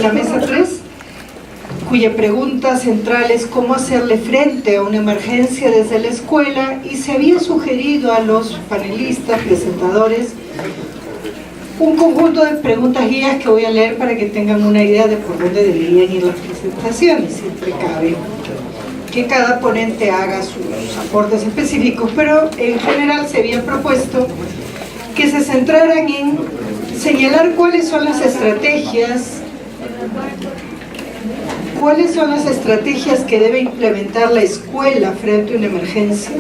La mesa 3, cuya pregunta central es cómo hacerle frente a una emergencia desde la escuela, y se había sugerido a los panelistas, presentadores, un conjunto de preguntas guías que voy a leer para que tengan una idea de por dónde deberían ir las presentaciones. Siempre cabe que cada ponente haga sus aportes específicos, pero en general se había propuesto que se centraran en señalar cuáles son las estrategias que debe implementar la escuela frente a una emergencia,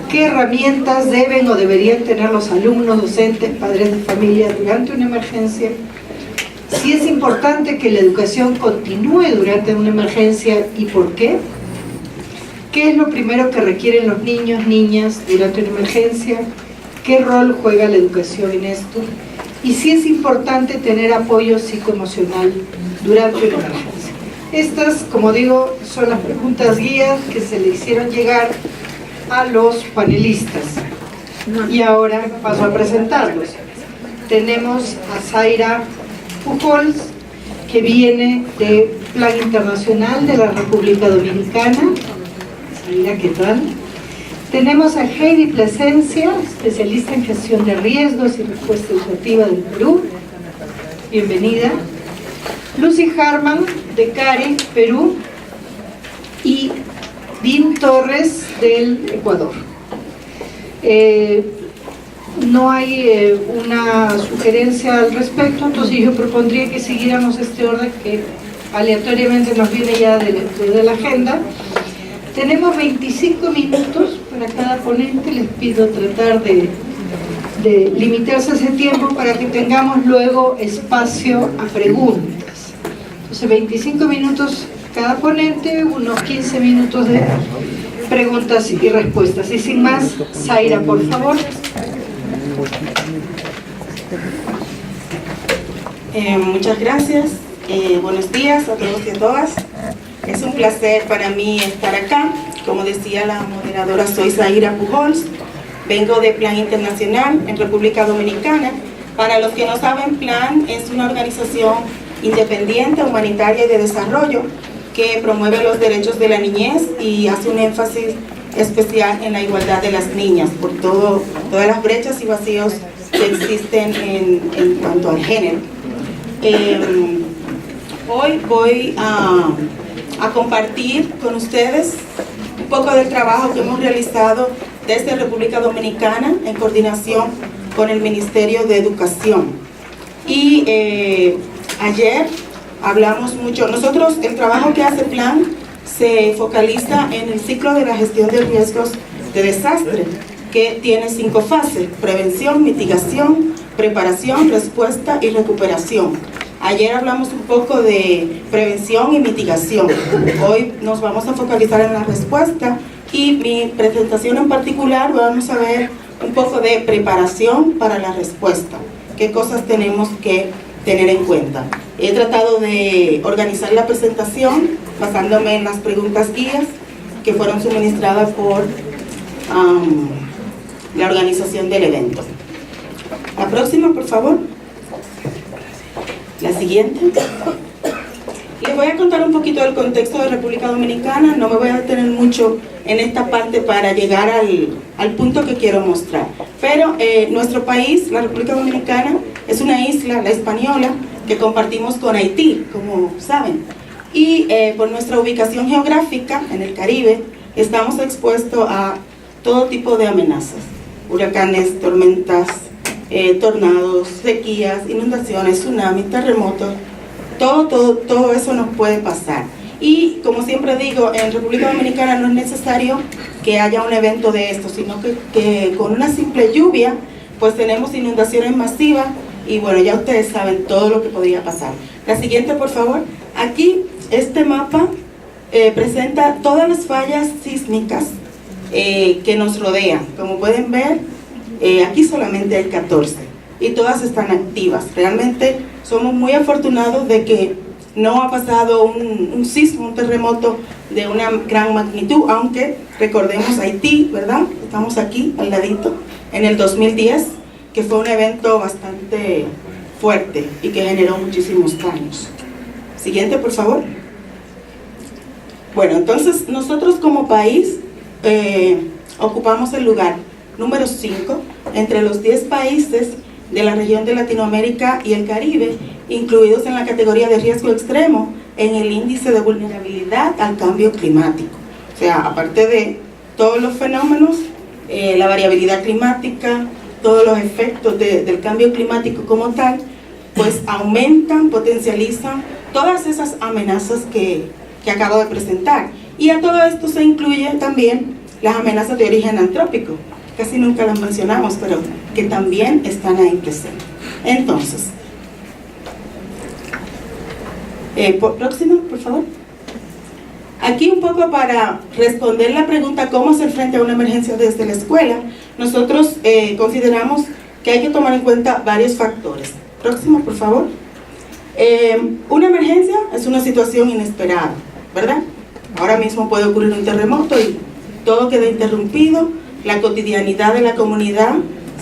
qué herramientas deben o deberían tener los alumnos, docentes, padres de familia durante una emergencia, si es importante que la educación continúe durante una emergencia y por qué, qué es lo primero que requieren los niños, niñas durante una emergencia, qué rol juega la educación en esto, y si es importante tener apoyo psicoemocional durante una emergencia. Estas, como digo, son las preguntas guías que se le hicieron llegar a los panelistas. Y ahora paso a presentarlos. Tenemos a Zaira Pujols, que viene de Plan Internacional de la República Dominicana. Zaira, ¿qué tal? Tenemos a Heidi Plasencia, especialista en gestión de riesgos y respuesta educativa del Perú. Bienvenida. Lucy Harman, de CARE, Perú. Y Dean Torres, del Ecuador. No hay una sugerencia al respecto, entonces yo propondría que siguiéramos este orden que aleatoriamente nos viene ya de la agenda. Tenemos 25 minutos para cada ponente. Les pido tratar de limitarse a ese tiempo para que tengamos luego espacio a preguntas. Entonces 25 minutos cada ponente, unos 15 minutos de preguntas y respuestas. Y sin más, Zaira, por favor. Muchas gracias. Buenos días a todos y a todas. Es un placer para mí estar acá. Como decía la moderadora, soy Zaira Pujols. Vengo de Plan Internacional en República Dominicana. Para los que no saben, Plan es una organización independiente, humanitaria y de desarrollo que promueve los derechos de la niñez y hace un énfasis especial en la igualdad de las niñas por todas las brechas y vacíos que existen en cuanto al género. Hoy voy a compartir con ustedes un poco del trabajo que hemos realizado desde República Dominicana en coordinación con el Ministerio de Educación. Y ayer hablamos mucho. Nosotros, el trabajo que hace Plan se focaliza en el ciclo de la gestión de riesgos de desastre, que tiene 5 fases: prevención, mitigación, preparación, respuesta y recuperación. Ayer hablamos un poco de prevención y mitigación. Hoy nos vamos a focalizar en la respuesta y mi presentación en particular vamos a ver un poco de preparación para la respuesta. ¿Qué cosas tenemos que tener en cuenta? He tratado de organizar la presentación basándome en las preguntas guías que fueron suministradas por la organización del evento. La próxima, por favor. La siguiente. Les voy a contar un poquito del contexto de República Dominicana. No me voy a detener mucho en esta parte para llegar al punto que quiero mostrar. Pero nuestro país, la República Dominicana, es una isla, la Hispaniola, que compartimos con Haití, como saben. Y por nuestra ubicación geográfica en el Caribe, estamos expuestos a todo tipo de amenazas: huracanes, tormentas, tornados, sequías, inundaciones, tsunamis, terremotos. Todo eso nos puede pasar. Y como siempre digo, en República Dominicana no es necesario que haya un evento de esto, sino que con una simple lluvia pues tenemos inundaciones masivas y bueno, ya ustedes saben todo lo que podría pasar. La siguiente, por favor. Aquí este mapa presenta todas las fallas sísmicas que nos rodean. Como pueden ver, aquí solamente hay 14. y todas están activas. Realmente somos muy afortunados de que no ha pasado un sismo, un terremoto de una gran magnitud, aunque recordemos Haití, ¿verdad? Estamos aquí al ladito, en el 2010, que fue un evento bastante fuerte y que generó muchísimos daños. Siguiente, por favor. Bueno, entonces nosotros como país ocupamos el lugar número 5 entre los 10 países de la región de Latinoamérica y el Caribe, incluidos en la categoría de riesgo extremo en el índice de vulnerabilidad al cambio climático. O sea, aparte de todos los fenómenos, la variabilidad climática, todos los efectos del cambio climático como tal, pues aumentan, potencializan todas esas amenazas que acabo de presentar. Y a todo esto se incluyen también las amenazas de origen antrópico. Casi nunca las mencionamos, pero que también están ahí presentes. Entonces, próximo, por favor. Aquí un poco para responder la pregunta ¿cómo hacer frente a una emergencia desde la escuela? Nosotros consideramos que hay que tomar en cuenta varios factores. Próximo, por favor. Una emergencia es una situación inesperada, ¿verdad? Ahora mismo puede ocurrir un terremoto y todo queda interrumpido, la cotidianidad de la comunidad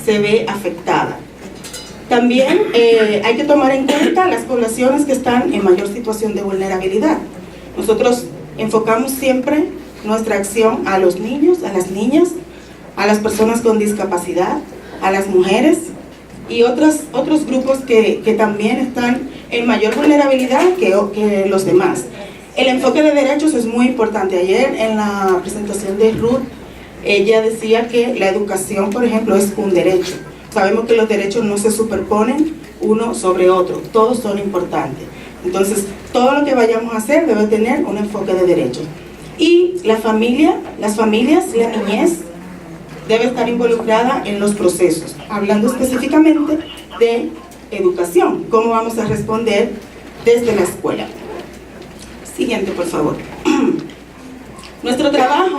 se ve afectada. También hay que tomar en cuenta las poblaciones que están en mayor situación de vulnerabilidad. Nosotros enfocamos siempre nuestra acción a los niños, a las niñas, a las personas con discapacidad, a las mujeres y otros grupos que también están en mayor vulnerabilidad que los demás. El enfoque de derechos es muy importante. Ayer en la presentación de Ruth, ella decía que la educación, por ejemplo, es un derecho. Sabemos que los derechos no se superponen uno sobre otro, todos son importantes. Entonces, todo lo que vayamos a hacer debe tener un enfoque de derechos. Y la familia, las familias, la niñez, debe estar involucrada en los procesos, hablando específicamente de educación, cómo vamos a responder desde la escuela. Siguiente, por favor. Nuestro trabajo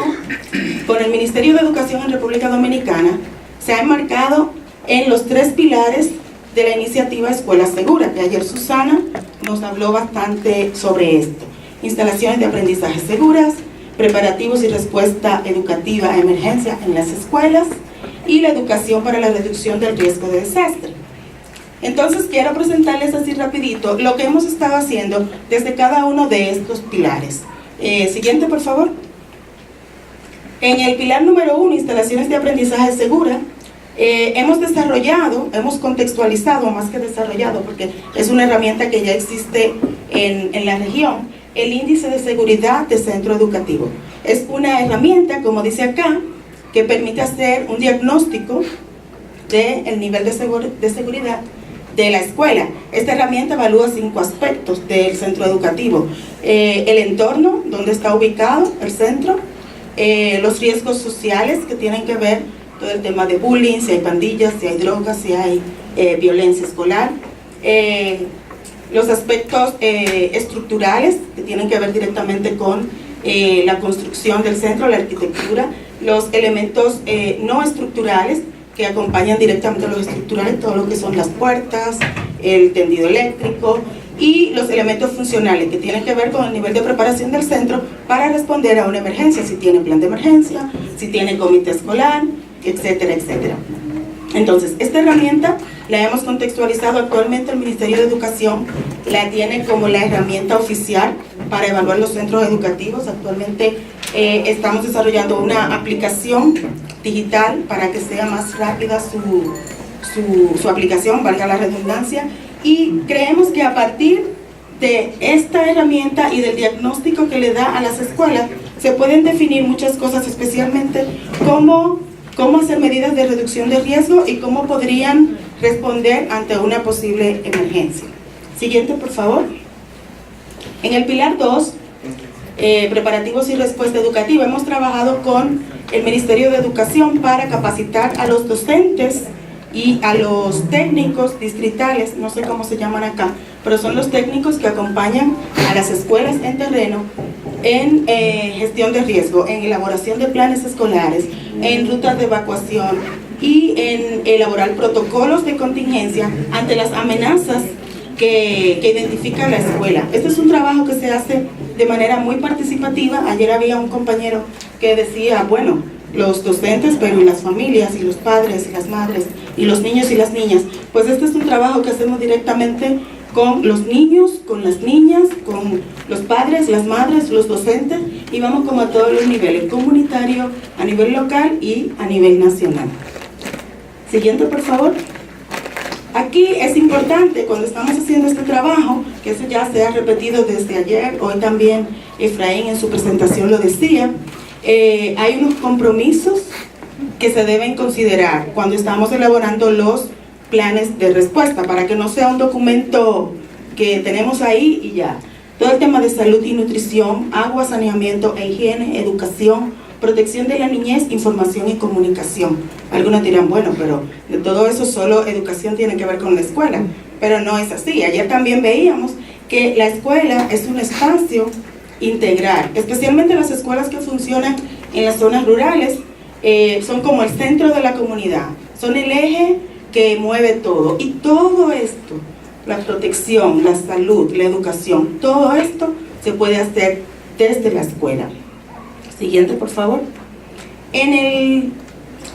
con el Ministerio de Educación en República Dominicana se ha enmarcado en los 3 pilares de la iniciativa Escuela Segura, que ayer Susana nos habló bastante sobre esto. Instalaciones de aprendizaje seguras, preparativos y respuesta educativa a emergencia en las escuelas y la educación para la reducción del riesgo de desastre. Entonces quiero presentarles así rapidito lo que hemos estado haciendo desde cada uno de estos pilares. Siguiente, por favor. En el pilar número 1, instalaciones de aprendizaje segura, hemos contextualizado, más que desarrollado, porque es una herramienta que ya existe en la región, el índice de seguridad de centro educativo. Es una herramienta, como dice acá, que permite hacer un diagnóstico del nivel de seguridad de la escuela. Esta herramienta evalúa 5 aspectos del centro educativo: el entorno, donde está ubicado el centro, los riesgos sociales que tienen que ver todo el tema de bullying, si hay pandillas, si hay drogas, si hay violencia escolar, los aspectos estructurales que tienen que ver directamente con la construcción del centro, la arquitectura, los elementos no estructurales que acompañan directamente a los estructurales, todo lo que son las puertas, el tendido eléctrico, y los elementos funcionales que tienen que ver con el nivel de preparación del centro para responder a una emergencia, si tiene plan de emergencia, si tiene comité escolar, etcétera, etcétera. Entonces, esta herramienta la hemos contextualizado actualmente. El Ministerio de Educación la tiene como la herramienta oficial para evaluar los centros educativos. Actualmente estamos desarrollando una aplicación digital para que sea más rápida su aplicación, valga la redundancia, y creemos que a partir de esta herramienta y del diagnóstico que le da a las escuelas se pueden definir muchas cosas, especialmente cómo hacer medidas de reducción de riesgo y cómo podrían responder ante una posible emergencia. Siguiente, por favor. En el pilar 2, preparativos y respuesta educativa, hemos trabajado con el Ministerio de Educación para capacitar a los docentes y a los técnicos distritales, no sé cómo se llaman acá, pero son los técnicos que acompañan a las escuelas en terreno en gestión de riesgo, en elaboración de planes escolares, en rutas de evacuación, y en elaborar protocolos de contingencia ante las amenazas que identifica la escuela. Este es un trabajo que se hace de manera muy participativa. Ayer había un compañero que decía, bueno, los docentes, pero y las familias, y los padres, y las madres, y los niños y las niñas. Pues este es un trabajo que hacemos directamente con los niños, con las niñas, con los padres, las madres, los docentes, y vamos como a todos los niveles, comunitario, a nivel local y a nivel nacional. Siguiente, por favor. Aquí es importante, cuando estamos haciendo este trabajo, que eso ya se ha repetido desde ayer, hoy también Efraín en su presentación lo decía, hay unos compromisos que se deben considerar cuando estamos elaborando los planes de respuesta, para que no sea un documento que tenemos ahí y ya. Todo el tema de salud y nutrición, agua, saneamiento e higiene, educación, protección de la niñez, información y comunicación. Algunos dirán, bueno, pero de todo eso solo educación tiene que ver con la escuela, pero no es así. Ayer también veíamos que la escuela es un espacio integral, especialmente las escuelas que funcionan en las zonas rurales, son como el centro de la comunidad, son el eje que mueve todo, y todo esto, la protección, la salud, la educación, todo esto se puede hacer desde la escuela. Siguiente, por favor. En el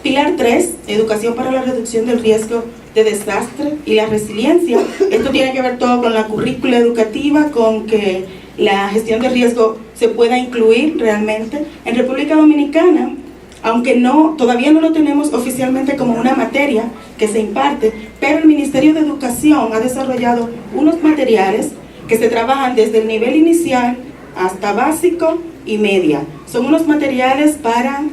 pilar 3, educación para la reducción del riesgo de desastre y la resiliencia, esto tiene que ver todo con la currícula educativa, con que la gestión de riesgo se pueda incluir realmente. En República Dominicana, aunque todavía no lo tenemos oficialmente como una materia que se imparte, pero el Ministerio de Educación ha desarrollado unos materiales que se trabajan desde el nivel inicial hasta básico y media. Son unos materiales para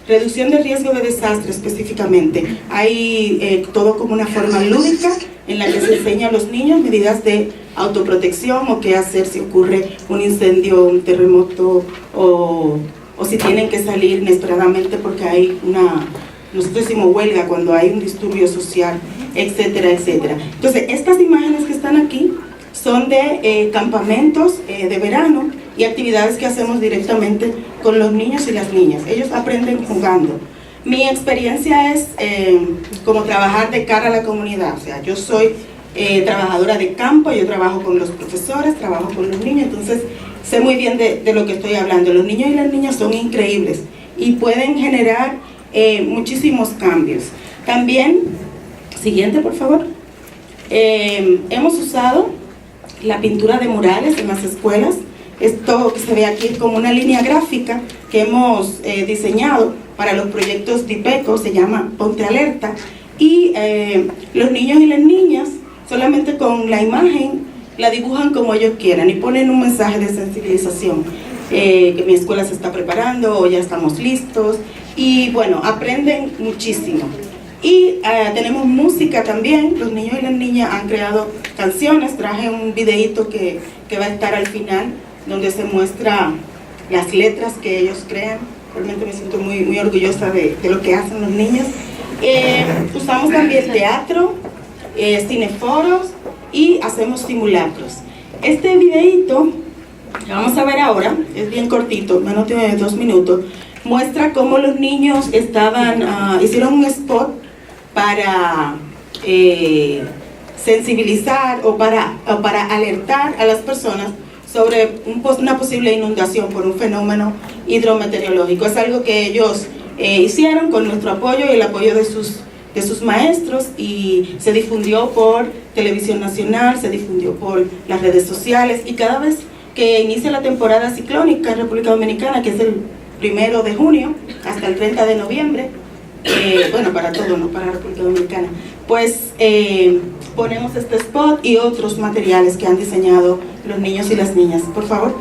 reducción de riesgo de desastre específicamente. Hay todo como una forma lúdica en la que se enseña a los niños medidas de autoprotección o qué hacer si ocurre un incendio, un terremoto o si tienen que salir inesperadamente porque hay nosotros decimos huelga cuando hay un disturbio social, etcétera, etcétera. Entonces, estas imágenes que están aquí son de campamentos de verano y actividades que hacemos directamente con los niños y las niñas. Ellos aprenden jugando. Mi experiencia es como trabajar de cara a la comunidad. O sea, yo soy trabajadora de campo, yo trabajo con los profesores, trabajo con los niños, entonces sé muy bien de lo que estoy hablando. Los niños y las niñas son increíbles y pueden generar muchísimos cambios. También, siguiente por favor, hemos usado la pintura de murales en las escuelas. Esto que se ve aquí es como una línea gráfica que hemos diseñado para los proyectos DIPECO, se llama Ponte Alerta, y los niños y las niñas solamente con la imagen la dibujan como ellos quieran y ponen un mensaje de sensibilización, que mi escuela se está preparando o ya estamos listos, y bueno, aprenden muchísimo. Y tenemos música también, los niños y las niñas han creado canciones. Traje un videíto que va a estar al final, donde se muestra las letras que ellos crean. Realmente me siento muy, muy orgullosa de lo que hacen los niños. Usamos también teatro, cineforos y hacemos simulacros. Este videíto que vamos a ver ahora, es bien cortito, menos de 2 minutos, muestra cómo los niños hicieron un spot para sensibilizar o para alertar a las personas sobre una posible inundación por un fenómeno hidrometeorológico. Es algo que ellos hicieron con nuestro apoyo y el apoyo de sus maestros, y se difundió por Televisión Nacional, se difundió por las redes sociales, y cada vez que inicia la temporada ciclónica en República Dominicana, que es el 1 de junio hasta el 30 de noviembre, bueno, para todo, no para la República Dominicana, pues ponemos este spot y otros materiales que han diseñado los niños y las niñas. Por favor.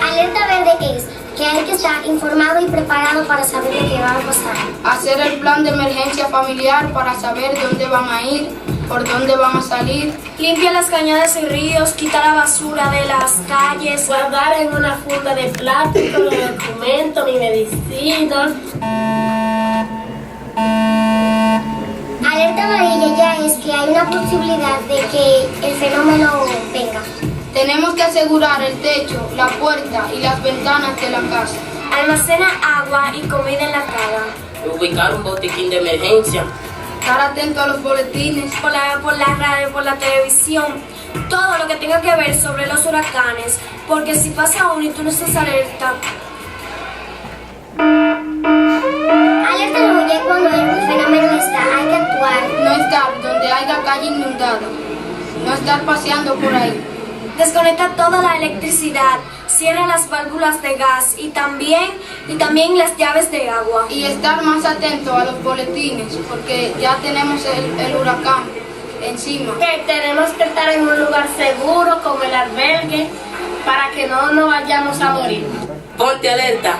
Alerta verde es que hay que estar informado y preparado para saber lo que va a pasar. Hacer el plan de emergencia familiar para saber dónde van a ir, por dónde van a salir. Limpia las cañadas y ríos, quita la basura de las calles. Guardar en una funda de plástico mi documento, mi medicina. Alerta amarilla ya es que hay una posibilidad de que el fenómeno venga. Tenemos que asegurar el techo, la puerta y las ventanas de la casa. Almacena agua y comida enlatada. Ubicar un botiquín de emergencia. Estar atento a los boletines. Por la radio, por la televisión, todo lo que tenga que ver sobre los huracanes, porque si pasa uno y tú no estás alerta. Alerta al muelle cuando el fenómeno está, hay que actuar. No estar donde haya calle inundada. No estar paseando por ahí. Desconecta toda la electricidad, cierra las válvulas de gas y también las llaves de agua. Y estar más atento a los boletines, porque ya tenemos el huracán encima. Que tenemos que estar en un lugar seguro como el albergue para que no nos vayamos a morir. Ponte alerta.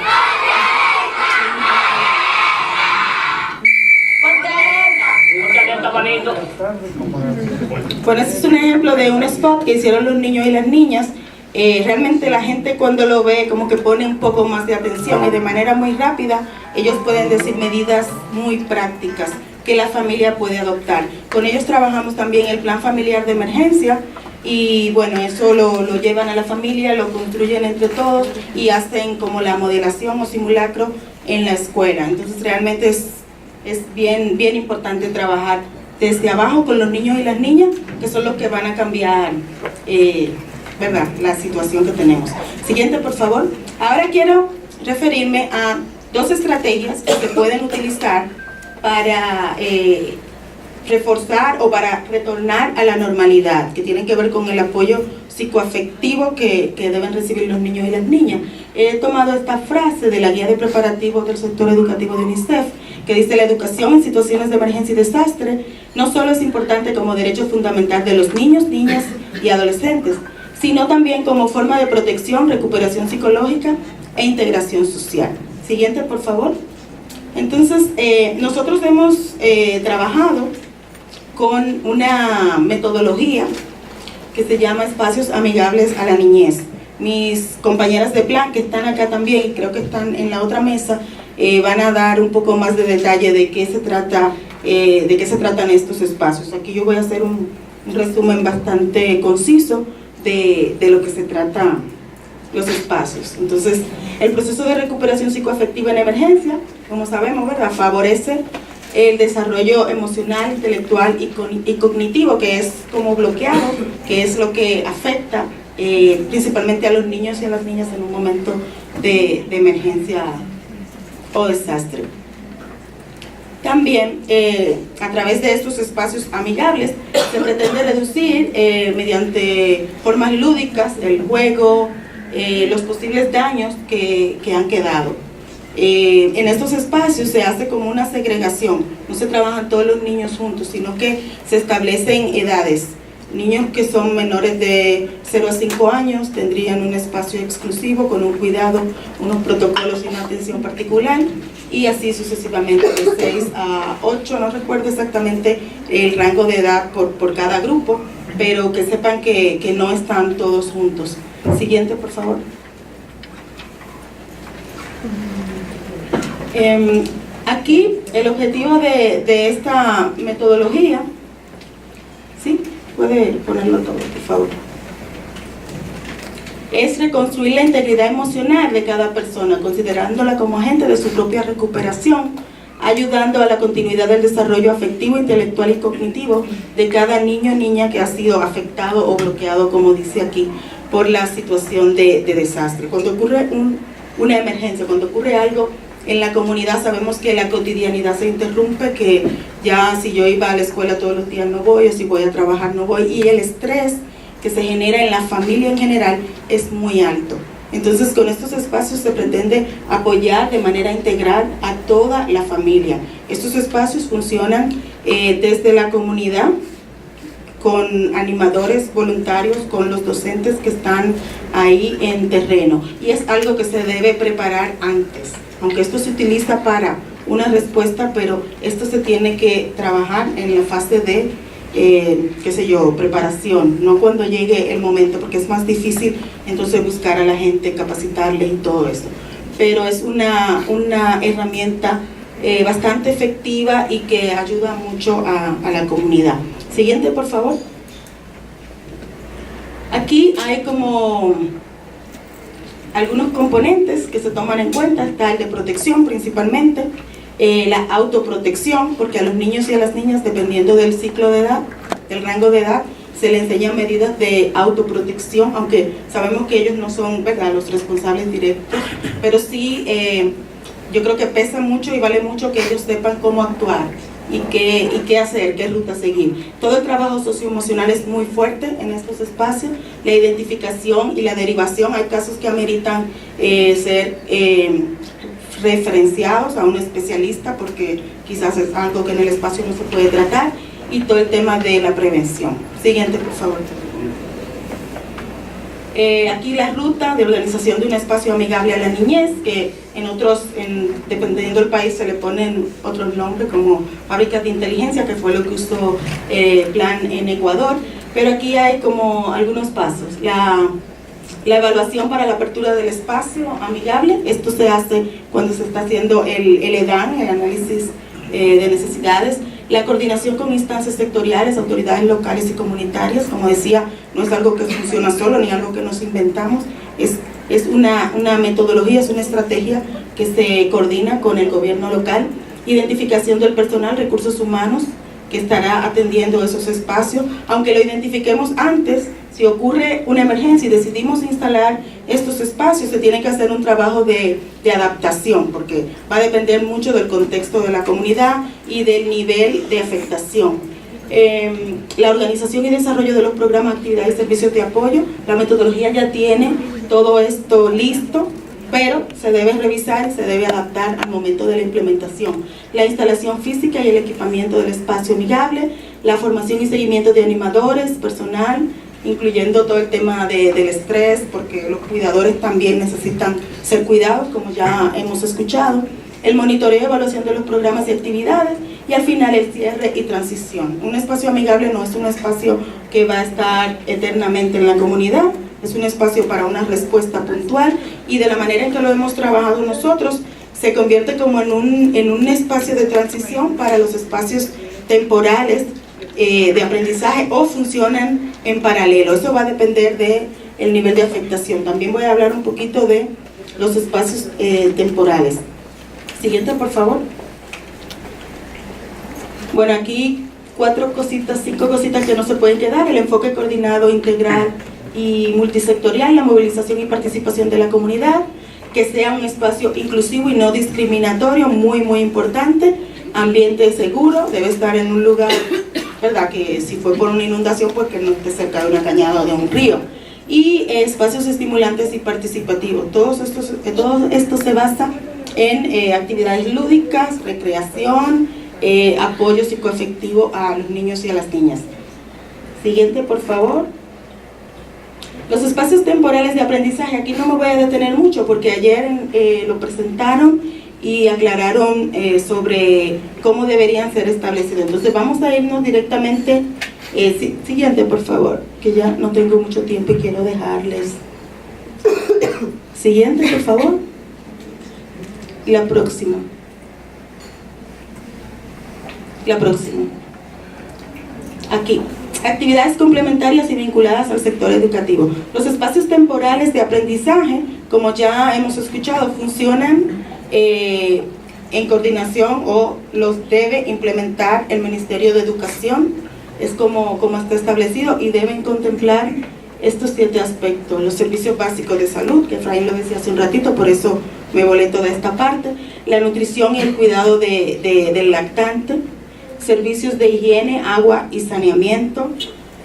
Bueno, este es un ejemplo de un spot que hicieron los niños y las niñas. Realmente la gente cuando lo ve como que pone un poco más de atención y de manera muy rápida ellos pueden decir medidas muy prácticas que la familia puede adoptar. Con ellos trabajamos también el plan familiar de emergencia y bueno, eso lo llevan a la familia, lo construyen entre todos y hacen como la modelación o simulacro en la escuela. Entonces realmente es bien importante trabajar desde abajo con los niños y las niñas, que son los que van a cambiar ¿verdad?, la situación que tenemos. Siguiente, por favor. Ahora quiero referirme a dos estrategias que se pueden utilizar para reforzar o para retornar a la normalidad, que tienen que ver con el apoyo psicoafectivo que deben recibir los niños y las niñas. He tomado esta frase de la guía de preparativos del sector educativo de UNICEF, que dice: la educación en situaciones de emergencia y desastre no solo es importante como derecho fundamental de los niños, niñas y adolescentes, sino también como forma de protección, recuperación psicológica e integración social. Siguiente, por favor. Entonces, nosotros hemos trabajado con una metodología que se llama Espacios Amigables a la Niñez. Mis compañeras de plan que están acá también, y creo que están en la otra mesa, van a dar un poco más de detalle de qué se tratan estos espacios. Aquí yo voy a hacer un resumen bastante conciso de lo que se trata los espacios. Entonces, el proceso de recuperación psicoafectiva en emergencia, como sabemos, ¿verdad?, favorece el desarrollo emocional, intelectual y cognitivo, que es como bloqueado, que es lo que afecta principalmente a los niños y a las niñas en un momento de emergencia o desastre. También, a través de estos espacios amigables, se pretende reducir mediante formas lúdicas, el juego, los posibles daños que han quedado. En estos espacios se hace como una segregación, no se trabajan todos los niños juntos, sino que se establecen edades. Niños que son menores de 0 a 5 años tendrían un espacio exclusivo con un cuidado, unos protocolos y una atención particular, y así sucesivamente de 6 a 8, no recuerdo exactamente el rango de edad por cada grupo, pero que sepan que no están todos juntos. Siguiente, por favor. Aquí el objetivo de esta metodología, ¿sí? Puede ponerlo todo, por favor. Es reconstruir la integridad emocional de cada persona, considerándola como agente de su propia recuperación, ayudando a la continuidad del desarrollo afectivo, intelectual y cognitivo de cada niño o niña que ha sido afectado o bloqueado, como dice aquí, por la situación de desastre. Cuando ocurre una emergencia, cuando ocurre algo en la comunidad, sabemos que la cotidianidad se interrumpe, que ya si yo iba a la escuela todos los días no voy, o si voy a trabajar no voy, y el estrés que se genera en la familia en general es muy alto. Entonces, con estos espacios se pretende apoyar de manera integral a toda la familia. Estos espacios funcionan desde la comunidad, con animadores voluntarios, con los docentes que están ahí en terreno, y es algo que se debe preparar antes. Aunque esto se utiliza para una respuesta, pero esto se tiene que trabajar en la fase de, preparación, no cuando llegue el momento, porque es más difícil entonces buscar a la gente, capacitarle y todo eso. Pero es una herramienta bastante efectiva y que ayuda mucho a la comunidad. Siguiente, por favor. Aquí Aquí hay como algunos componentes que se toman en cuenta. Está el de protección principalmente, la autoprotección, porque a los niños y a las niñas, dependiendo del ciclo de edad, del rango de edad, se les enseñan medidas de autoprotección, aunque sabemos que ellos no son, ¿verdad?, los responsables directos, pero sí yo creo que pesa mucho y vale mucho que ellos sepan cómo actuar y qué hacer, qué ruta seguir. Todo el trabajo socioemocional es muy fuerte en estos espacios, la identificación y la derivación. Hay casos que ameritan ser referenciados a un especialista porque quizás es algo que en el espacio no se puede tratar, y todo el tema de la prevención. Siguiente, por favor. Aquí la ruta de organización de un espacio amigable a la niñez, que dependiendo del país se le ponen otros nombres como fábricas de inteligencia, que fue lo que usó Plan en Ecuador, pero aquí hay como algunos pasos. La evaluación para la apertura del espacio amigable, esto se hace cuando se está haciendo el EDAN, el análisis de necesidades. La coordinación con instancias sectoriales, autoridades locales y comunitarias, como decía, no es algo que funciona solo ni algo que nos inventamos, es una metodología, es una estrategia que se coordina con el gobierno local. Identificación del personal, recursos humanos, que estará atendiendo esos espacios, aunque lo identifiquemos antes. Si ocurre una emergencia y decidimos instalar estos espacios, se tiene que hacer un trabajo de adaptación, porque va a depender mucho del contexto de la comunidad y del nivel de afectación. La organización y desarrollo de los programas, actividades y servicios de apoyo, la metodología ya tiene todo esto listo, pero se debe revisar y se debe adaptar al momento de la implementación. La instalación física y el equipamiento del espacio amigable, la formación y seguimiento de animadores, personal, incluyendo todo el tema del estrés, porque los cuidadores también necesitan ser cuidados, como ya hemos escuchado, el monitoreo y evaluación de los programas y actividades, y al final el cierre y transición. Un espacio amigable no es un espacio que va a estar eternamente en la comunidad, es un espacio para una respuesta puntual, y de la manera en que lo hemos trabajado nosotros, se convierte como en un espacio de transición para los espacios temporales de aprendizaje, o funcionan en paralelo. Eso va a depender del nivel de afectación. También voy a hablar un poquito de los espacios temporales. Siguiente, por favor. Bueno, aquí 5 cositas que no se pueden quedar: el enfoque coordinado, integral y multisectorial, la movilización y participación de la comunidad, que sea un espacio inclusivo y no discriminatorio, muy importante, ambiente seguro, debe estar en un lugar, ¿verdad?, que si fue por una inundación, pues que no esté cerca de una cañada o de un río, y espacios estimulantes y participativos. Todo esto se basa en actividades lúdicas, recreación, apoyo psicoafectivo a los niños y a las niñas. Siguiente, por favor. Los espacios temporales de aprendizaje, aquí no me voy a detener mucho porque ayer lo presentaron y aclararon sobre cómo deberían ser establecidos. Entonces vamos a irnos directamente. Siguiente, por favor, que ya no tengo mucho tiempo y quiero dejarles. Siguiente, por favor. La próxima. Aquí. Actividades complementarias y vinculadas al sector educativo. Los espacios temporales de aprendizaje, como ya hemos escuchado, funcionan en coordinación, o los debe implementar el Ministerio de Educación. Es como está establecido, y deben contemplar estos 7 aspectos: los servicios básicos de salud, que Efraín lo decía hace un ratito, por eso me volé toda esta parte, la nutrición y el cuidado del lactante, servicios de higiene, agua y saneamiento,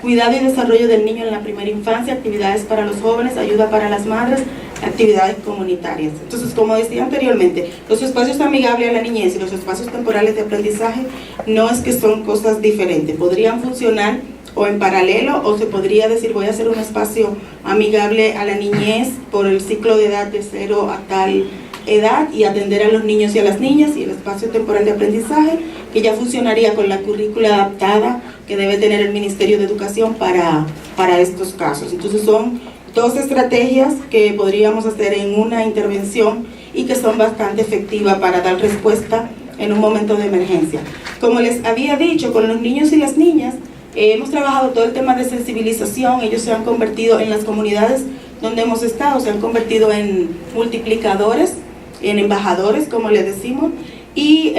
cuidado y desarrollo del niño en la primera infancia, actividades para los jóvenes, ayuda para las madres, actividades comunitarias. Entonces, como decía anteriormente, los espacios amigables a la niñez y los espacios temporales de aprendizaje no es que son cosas diferentes, podrían funcionar o en paralelo, o se podría decir: voy a hacer un espacio amigable a la niñez por el ciclo de edad de 0 a tal edad y atender a los niños y a las niñas, y el espacio temporal de aprendizaje, que ya funcionaría con la currícula adaptada que debe tener el Ministerio de Educación para estos casos. Entonces son 2 estrategias que podríamos hacer en una intervención y que son bastante efectivas para dar respuesta en un momento de emergencia. Como les había dicho, con los niños y las niñas Hemos trabajado todo el tema de sensibilización. Ellos se han convertido en las comunidades donde hemos estado, se han convertido en multiplicadores, en embajadores, como le decimos, y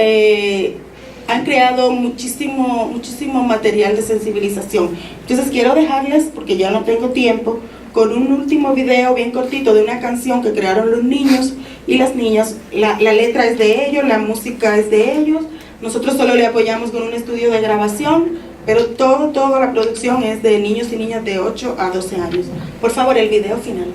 han creado muchísimo material de sensibilización. Entonces quiero dejarles, porque ya no tengo tiempo, con un último video bien cortito de una canción que crearon los niños y las niñas. La letra es de ellos, la música es de ellos, nosotros solo le apoyamos con un estudio de grabación, pero toda la producción es de niños y niñas de 8 a 12 años. Por favor, el video final.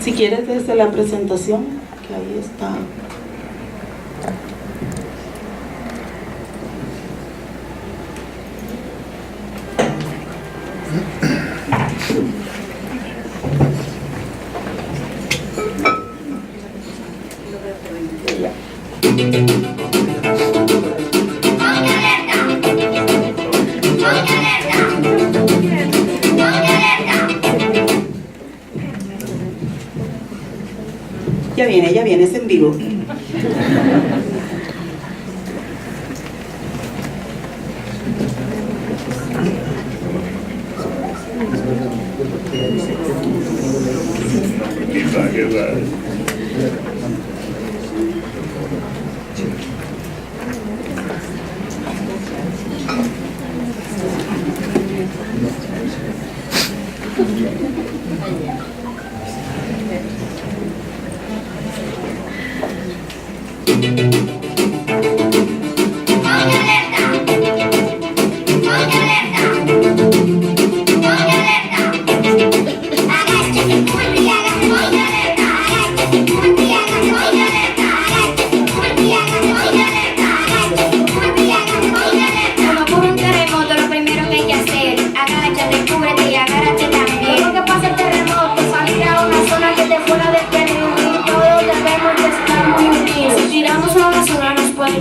Si quieres desde la presentación, que ahí está. Ya viene, es en vivo.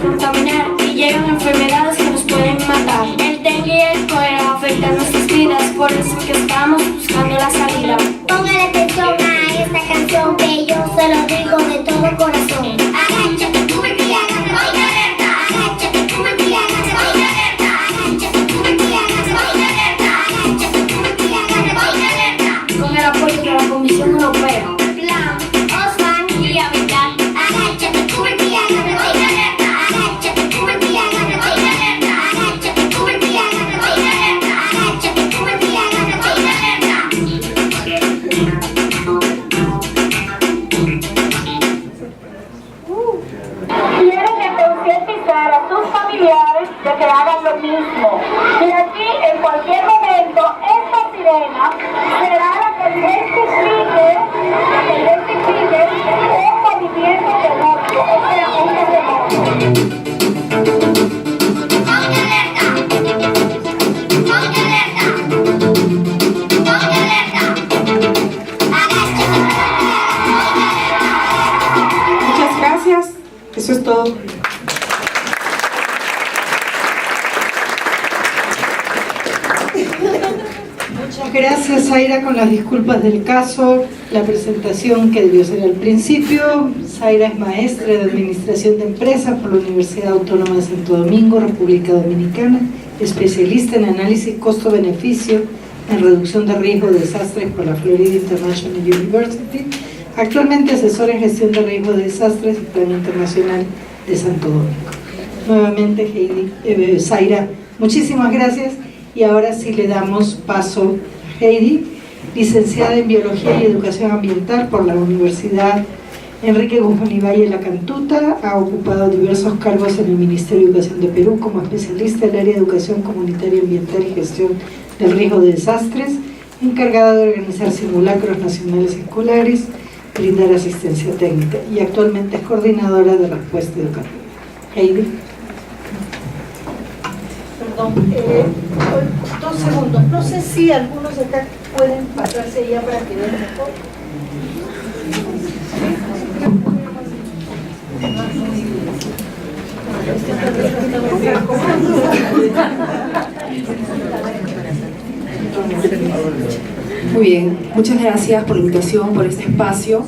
Contaminar y llegan enfermedades que nos pueden matar. El dengue y el cólera afectan nuestras vidas, por eso es que estamos buscando la salida. Póngale atención a esta canción que yo se lo digo de todo corazón. Agáchate, cúbrete y agárrate. Ponte alerta. Agáchate, cúbrete y agárrate. Ponte alerta. Agáchate, cúbrete y agárrate. Ponte alerta. Agáchate, cúbrete y agárrate. Ponte alerta. Con el apoyo de la Comisión Europea, Plan, Osman y Habitat. Agáchate, cúbrete y agárrate. Ponte alerta. Agáchate, cúbrete y agárrate. Ponte alerta. Agáchate, cúbrete y agárrate. Ponte alerta. Agáchate, cúbrete y agárrate. Ponte alerta. Quieren concientizar a sus familiares de que hagan lo mismo. Y aquí, en cualquier momento, esta sirena será la que identifique un movimiento terremoto, o sea, un terremoto. Ponte alerta. Ponte alerta. Ponte alerta. Agáchate. Muchas gracias. Eso es todo. Muchas gracias, Zaira, con las disculpas del caso, la presentación que debió ser al principio. Zaira es maestra de Administración de Empresas por la Universidad Autónoma de Santo Domingo, República Dominicana, especialista en análisis costo-beneficio en reducción de riesgo de desastres por la Florida International University, actualmente asesora en gestión de riesgo de desastres y Plan Internacional de Santo Domingo. Nuevamente, Zaira, muchísimas gracias. Y ahora sí le damos paso a Heidi, licenciada en Biología y Educación Ambiental por la Universidad Enrique Guzmán y Valle La Cantuta. Ha ocupado diversos cargos en el Ministerio de Educación de Perú como especialista en el área de Educación Comunitaria Ambiental y Gestión del Riesgo de Desastres, encargada de organizar simulacros nacionales y escolares, brindar asistencia técnica, y actualmente es coordinadora de respuesta educativa. Heidi. Perdón, 2 segundos. No sé si algunos de acá pueden pasarse ya para que vean mejor. Muy bien, muchas gracias por la invitación, por este espacio.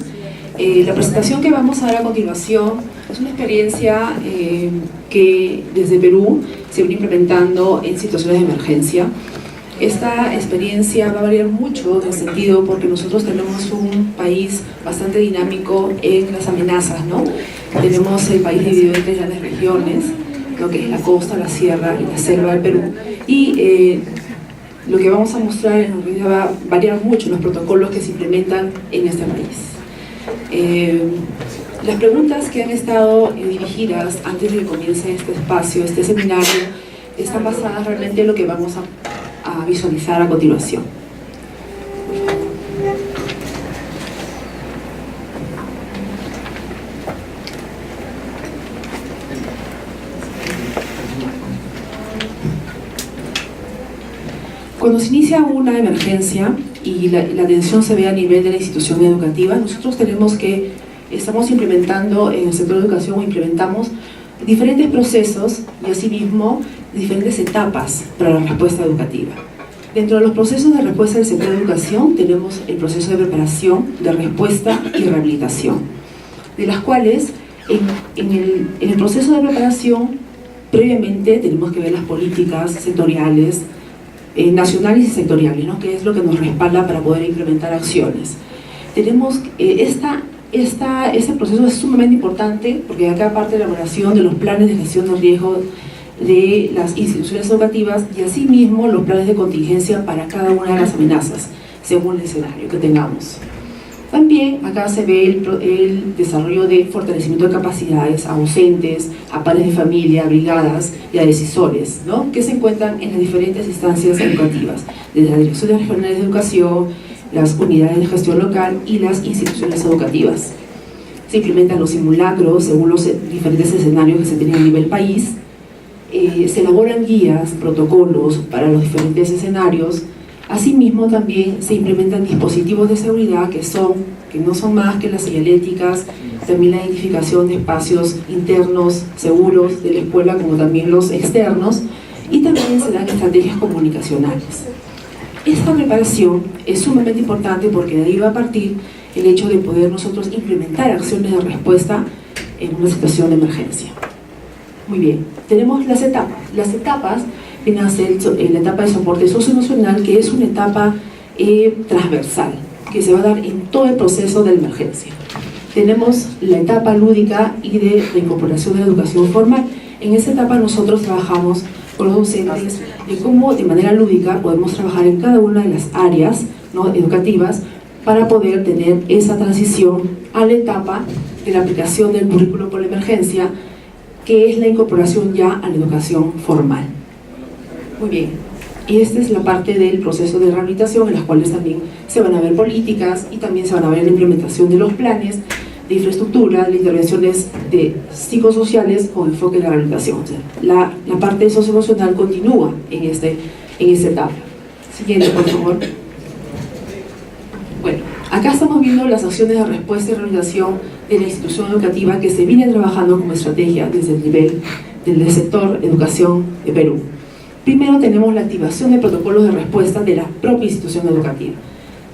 La presentación que vamos a dar a continuación es una experiencia que desde Perú se viene implementando en situaciones de emergencia. Esta experiencia va a variar mucho de sentido porque nosotros tenemos un país bastante dinámico en las amenazas, ¿no? Tenemos el país dividido en 3 grandes regiones, lo que es la costa, la sierra y la selva del Perú. Y lo que vamos a mostrar en realidad va a variar mucho los protocolos que se implementan en este país. Las preguntas que han estado dirigidas antes de que comience este espacio, este seminario, están basadas realmente en lo que vamos a visualizar a continuación. Cuando se inicia una emergencia y la atención se ve a nivel de la institución educativa, nosotros estamos implementando en el sector de educación o implementamos diferentes procesos y asimismo diferentes etapas para la respuesta educativa. Dentro de los procesos de respuesta del sector de educación tenemos el proceso de preparación, de respuesta y rehabilitación, de las cuales en el proceso de preparación previamente tenemos que ver las políticas sectoriales, nacionales y sectoriales, ¿no? Que es lo que nos respalda para poder implementar acciones. Tenemos este proceso es sumamente importante porque acá aparte de la elaboración de los planes de gestión de riesgo de las instituciones educativas y asimismo los planes de contingencia para cada una de las amenazas según el escenario que tengamos. También acá se ve el desarrollo de fortalecimiento de capacidades a docentes, a padres de familia, a brigadas y a decisores, ¿no? Que se encuentran en las diferentes instancias educativas, desde las direcciones regionales de educación, las unidades de gestión local y las instituciones educativas. Se implementan los simulacros según los diferentes escenarios que se tienen a nivel país. Se elaboran guías, protocolos para los diferentes escenarios. Asimismo también se implementan dispositivos de seguridad que no son más que las señaléticas, también la identificación de espacios internos seguros de la escuela como también los externos, y también se dan estrategias comunicacionales. Esta preparación es sumamente importante porque de ahí va a partir el hecho de poder nosotros implementar acciones de respuesta en una situación de emergencia. Muy bien, tenemos las etapas. Las etapas vienen a ser la etapa de soporte socioemocional, que es una etapa transversal, que se va a dar en todo el proceso de emergencia. Tenemos la etapa lúdica y de reincorporación de la educación formal. En esa etapa nosotros trabajamos con los docentes de cómo de manera lúdica podemos trabajar en cada una de las áreas, ¿no?, educativas para poder tener esa transición a la etapa de la aplicación del currículo por la emergencia, que es la incorporación ya a la educación formal. Muy bien, y esta es la parte del proceso de rehabilitación en las cuales también se van a ver políticas y también se van a ver la implementación de los planes de infraestructura, de intervenciones psicosociales con enfoque en la rehabilitación. O sea, la parte socioemocional continúa en esta etapa. Siguiente, por favor. Bueno, acá estamos viendo las acciones de respuesta y rehabilitación de la institución educativa que se viene trabajando como estrategia desde el nivel del sector educación de Perú. Primero tenemos la activación de protocolos de respuesta de la propia institución educativa.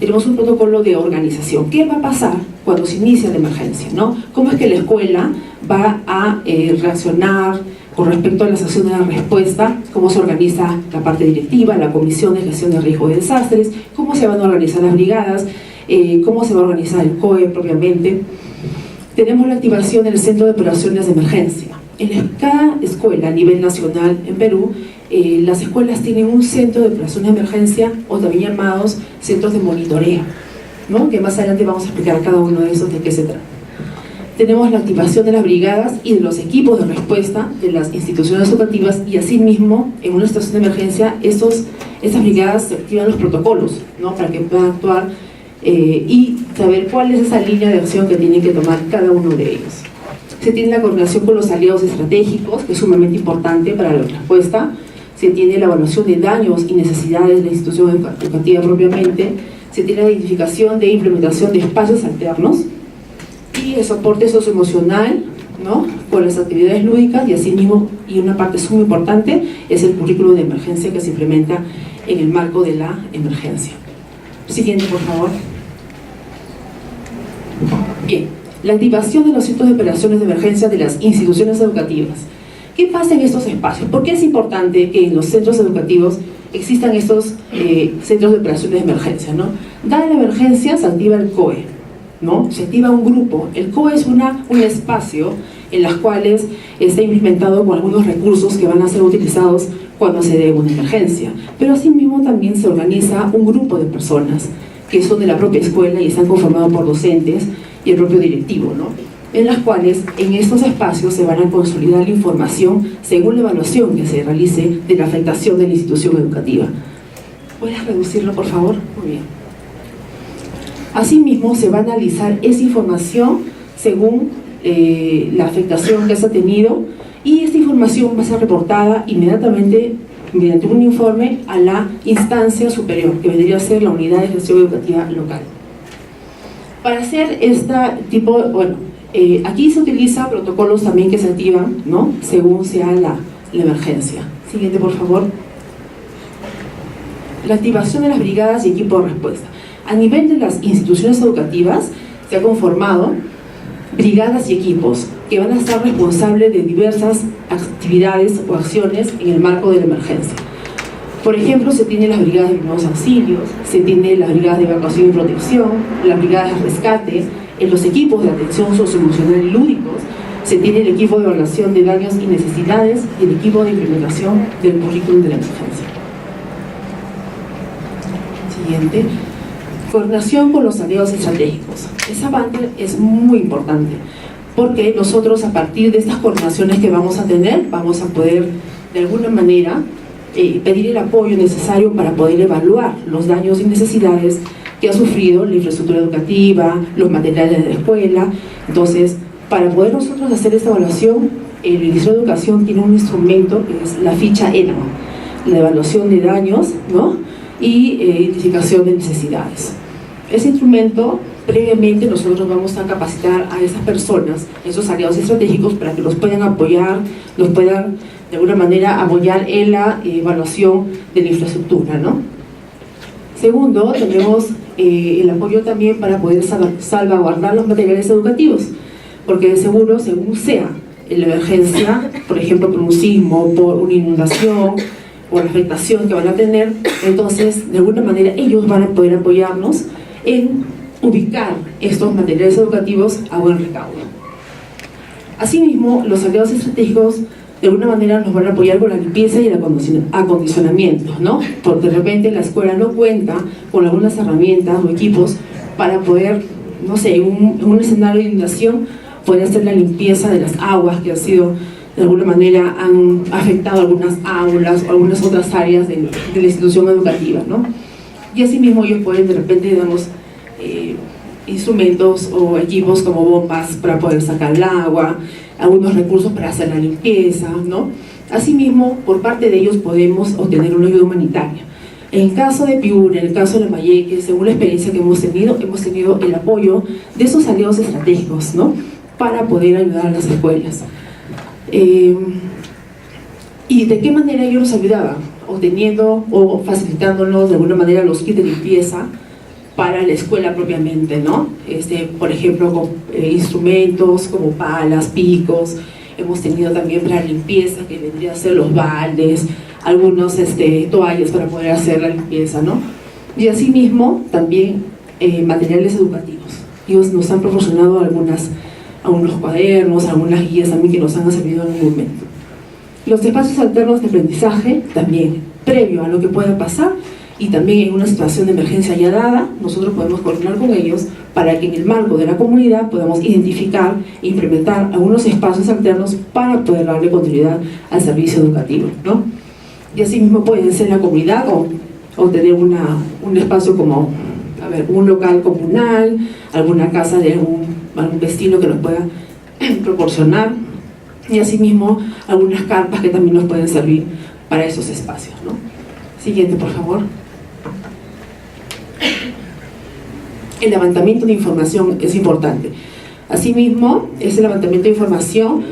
Tenemos un protocolo de organización. ¿Qué va a pasar cuando se inicia la emergencia, ¿no? ¿Cómo es que la escuela va a reaccionar con respecto a las acciones de respuesta? ¿Cómo se organiza la parte directiva, la comisión de gestión de riesgo de desastres? ¿Cómo se van a organizar las brigadas? ¿Cómo se va a organizar el COE propiamente? Tenemos la activación del Centro de Operaciones de Emergencia. En cada escuela a nivel nacional en Perú, las escuelas tienen un centro de operaciones de emergencia o también llamados centros de monitoreo, ¿no?, que más adelante vamos a explicar cada uno de esos de qué se trata. Tenemos la activación de las brigadas y de los equipos de respuesta de las instituciones educativas y asimismo en una situación de emergencia estas brigadas se activan los protocolos, ¿no?, para que puedan actuar y saber cuál es esa línea de acción que tienen que tomar cada uno de ellos. Se tiene la coordinación con los aliados estratégicos, que es sumamente importante para la respuesta. Se tiene la evaluación de daños y necesidades de la institución educativa propiamente. Se tiene la identificación de implementación de espacios alternos y el soporte socioemocional, ¿no?, con las actividades lúdicas, y asimismo, y una parte muy importante, es el currículo de emergencia que se implementa en el marco de la emergencia. Siguiente, por favor. Bien, la activación de los centros de operaciones de emergencia de las instituciones educativas. ¿Qué pasa en estos espacios? ¿Por qué es importante que en los centros educativos existan estos centros de operaciones de emergencia, ¿no? Dada la emergencia, se activa el COE, ¿no? Se activa un grupo. El COE es un espacio en los cuales está implementado con algunos recursos que van a ser utilizados cuando se dé una emergencia. Pero asimismo también se organiza un grupo de personas que son de la propia escuela y están conformados por docentes y el propio directivo, ¿no?, en las cuales en estos espacios se van a consolidar la información según la evaluación que se realice de la afectación de la institución educativa. ¿Puedes reducirlo, por favor? Muy bien. Asimismo, se va a analizar esa información según la afectación que se ha tenido, y esta información va a ser reportada inmediatamente mediante un informe a la instancia superior, que vendría a ser la unidad de gestión educativa local. Para hacer este tipo, aquí se utilizan protocolos también que se activan, ¿no?, según sea la emergencia. Siguiente, por favor. La activación de las brigadas y equipos de respuesta. A nivel de las instituciones educativas se ha conformado brigadas y equipos que van a estar responsables de diversas actividades o acciones en el marco de la emergencia. Por ejemplo, se tienen las brigadas de primeros auxilios, se tienen las brigadas de evacuación y protección, las brigadas de rescate, en los equipos de atención socioemocional y lúdicos, se tiene el equipo de evaluación de daños y necesidades y el equipo de implementación del currículum de la emergencia. Siguiente. Coordinación con los aliados estratégicos. Esa parte es muy importante, porque nosotros, a partir de estas coordinaciones que vamos a tener, vamos a poder de alguna manera pedir el apoyo necesario para poder evaluar los daños y necesidades que ha sufrido la infraestructura educativa, los materiales de la escuela. Entonces, para poder nosotros hacer esta evaluación, el Ministerio de Educación tiene un instrumento que es la ficha ELA, la evaluación de daños, ¿no?, y identificación de necesidades. Ese instrumento, previamente nosotros vamos a capacitar a esas personas, esos aliados estratégicos, para que los puedan apoyar, los puedan de alguna manera apoyar en la evaluación de la infraestructura, ¿no? Segundo, tenemos el apoyo también para poder salvaguardar los materiales educativos, porque de seguro, según sea la emergencia, por ejemplo por un sismo, por una inundación o la afectación que van a tener, entonces de alguna manera ellos van a poder apoyarnos en ubicar estos materiales educativos a buen recaudo. Asimismo, los aliados estratégicos de alguna manera nos van a apoyar con la limpieza y el acondicionamiento, ¿no? Porque de repente la escuela no cuenta con algunas herramientas o equipos para poder, no sé, en un escenario de inundación, poder hacer la limpieza de las aguas que han sido, de alguna manera, han afectado algunas aulas o algunas otras áreas de la institución educativa, ¿no? Y asimismo ellos pueden de repente darnos instrumentos o equipos como bombas para poder sacar el agua, algunos recursos para hacer la limpieza, ¿no? Asimismo, por parte de ellos podemos obtener una ayuda humanitaria. En el caso de Piura, en el caso de Lambayeque, según la experiencia que hemos tenido el apoyo de esos aliados estratégicos, ¿no?, para poder ayudar a las escuelas. ¿Y de qué manera ellos nos ayudaban? Obteniendo o facilitándonos de alguna manera los kits de limpieza para la escuela propiamente, ¿no? Por ejemplo, con instrumentos como palas, picos. Hemos tenido también para limpieza, que vendría a ser los baldes, algunos toallas para poder hacer la limpieza, ¿no? Y asimismo también materiales educativos. Ellos nos han proporcionado algunos cuadernos, algunas guías también que nos han servido en algún momento. Los espacios alternos de aprendizaje también, previo a lo que pueda pasar, y también en una situación de emergencia ya dada, nosotros podemos coordinar con ellos para que en el marco de la comunidad podamos identificar e implementar algunos espacios alternos para poder darle continuidad al servicio educativo, ¿no? Y así mismo puede ser la comunidad o tener un espacio como, un local comunal, alguna casa de algún vecino que nos pueda proporcionar, y asimismo algunas carpas que también nos pueden servir para esos espacios, ¿no? Siguiente, por favor. El levantamiento de información es importante. Asimismo, ese levantamiento de información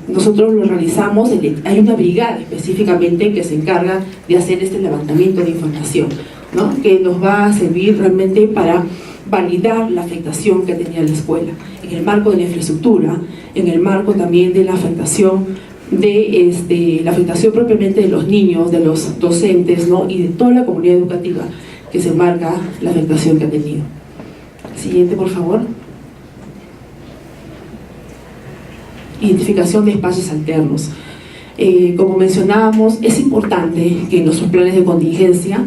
nosotros lo realizamos, hay una brigada específicamente que se encarga de hacer este levantamiento de información, ¿no? Que nos va a servir realmente para validar la afectación que tenía la escuela, en el marco de la infraestructura, en el marco también de la afectación la afectación propiamente de los niños, de los docentes, ¿no? Y de toda la comunidad educativa que se marca la afectación que ha tenido. Siguiente, por favor. Identificación de espacios alternos. Como mencionábamos, es importante que en nuestros planes de contingencia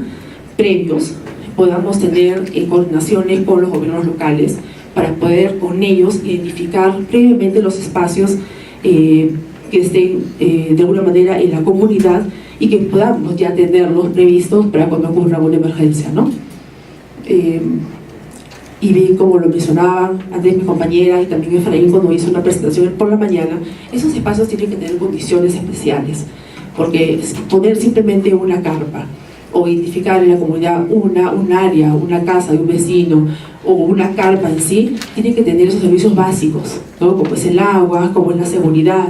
previos podamos tener coordinaciones con los gobiernos locales para poder con ellos identificar previamente los espacios que estén de alguna manera en la comunidad y que podamos ya tenerlos previstos para cuando ocurra una emergencia, ¿no? Y bien, como lo mencionaba antes mi compañera y también Efraín cuando hizo una presentación por la mañana, esos espacios tienen que tener condiciones especiales, porque poner simplemente una carpa o identificar en la comunidad un área, una casa de un vecino o una carpa en sí, tiene que tener esos servicios básicos, ¿no? Como es el agua, como es la seguridad,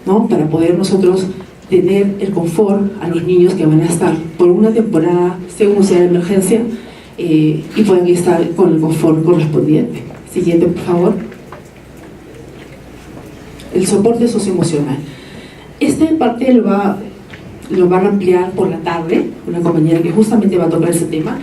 ¿no? Para poder nosotros tener el confort a los niños que van a estar por una temporada, según sea la emergencia, y puedan estar con el confort correspondiente. Siguiente, por favor. El soporte socioemocional. Esta parte lo van a ampliar por la tarde, una compañera que justamente va a tocar ese tema,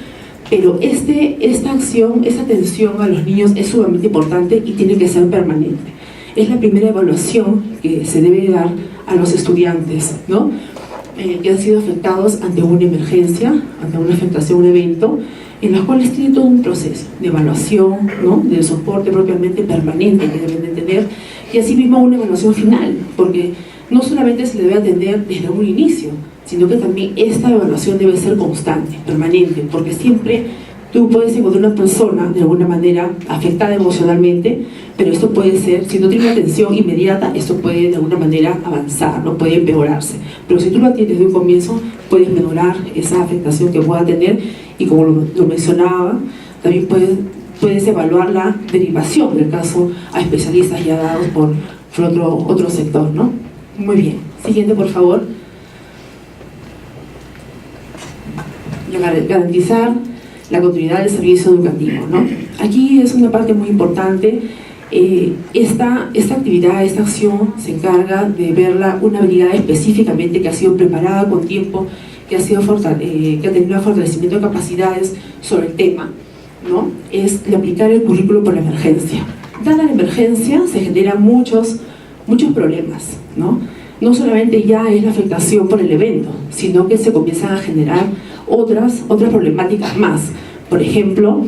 pero esta acción, esta atención a los niños es sumamente importante y tiene que ser permanente. Es la primera evaluación que se debe dar a los estudiantes, ¿no? Que han sido afectados ante una emergencia, ante una afectación, un evento, en los cuales tiene todo un proceso de evaluación, ¿no? Del soporte propiamente permanente que deben de tener, y asimismo una evaluación final, porque no solamente se le debe atender desde un inicio, sino que también esta evaluación debe ser constante, permanente, porque siempre tú puedes encontrar una persona de alguna manera afectada emocionalmente, pero esto puede ser, si no tiene una atención inmediata, esto puede de alguna manera avanzar, no puede empeorarse. Pero si tú lo atiendes desde un comienzo, puedes minorar esa afectación que pueda tener y como lo mencionaba, también puedes evaluar la derivación del caso a especialistas ya dados por otro sector, ¿no? Muy bien. Siguiente, por favor. Garantizar la continuidad del servicio educativo, ¿no? Aquí es una parte muy importante. Esta actividad, esta acción se encarga de verla una brigada específicamente que ha sido preparada con tiempo, que ha tenido un fortalecimiento de capacidades sobre el tema, ¿no? Es de aplicar el currículo por la emergencia. Dada la emergencia se generan muchos problemas, ¿no? No solamente ya es la afectación por el evento, sino que se comienzan a generar otras problemáticas más. Por ejemplo,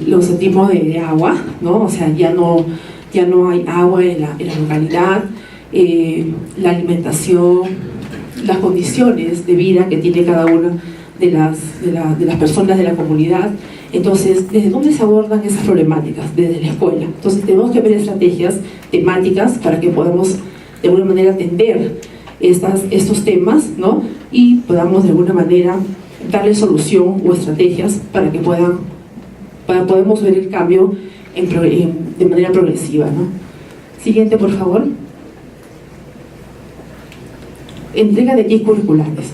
los tipos de agua, ¿no? O sea, ya no hay agua en la localidad, la alimentación, las condiciones de vida que tiene cada una de las personas de la comunidad. Entonces, ¿desde dónde se abordan esas problemáticas? Desde la escuela. Entonces, tenemos que ver estrategias temáticas para que podamos de alguna manera atender estos temas, ¿no? Y podamos de alguna manera darle solución o estrategias para que podamos ver el cambio de manera progresiva, ¿no? Siguiente, por favor. Entrega de kits curriculares.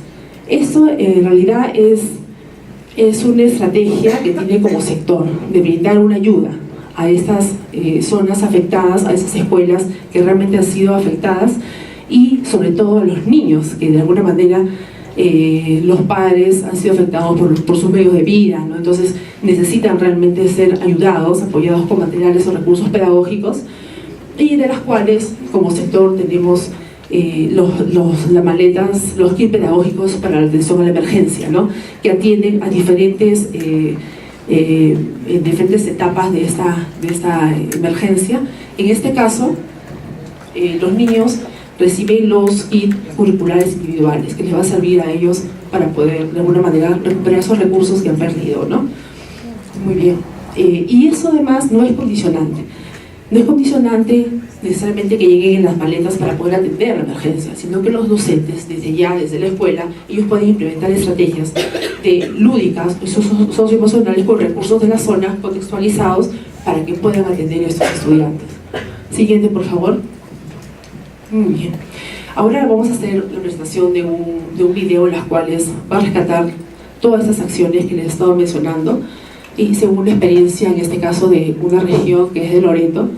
Esto en realidad es una estrategia que tiene como sector de brindar una ayuda a estas zonas afectadas, a esas escuelas que realmente han sido afectadas y sobre todo a los niños que de alguna manera los padres han sido afectados por sus medios de vida, ¿no? Entonces necesitan realmente ser ayudados, apoyados con materiales o recursos pedagógicos, y de las cuales como sector tenemos las maletas, los kits pedagógicos para la atención a la emergencia, ¿no? Que atienden a diferentes etapas de esta emergencia. En este caso, los niños reciben los kits curriculares individuales que les va a servir a ellos para poder de alguna manera recuperar esos recursos que han perdido, ¿no? Muy bien. Y eso además no es condicionante. No es condicionante necesariamente que lleguen en las maletas para poder atender la emergencia, sino que los docentes, desde la escuela, ellos pueden implementar estrategias lúdicas, socioemocionales con recursos de la zona contextualizados para que puedan atender a estos estudiantes. Siguiente, por favor. Muy bien. Ahora vamos a hacer la presentación de un video en las cuales va a rescatar todas estas acciones que les he estado mencionando y según una experiencia, en este caso de una región que es de Loreto.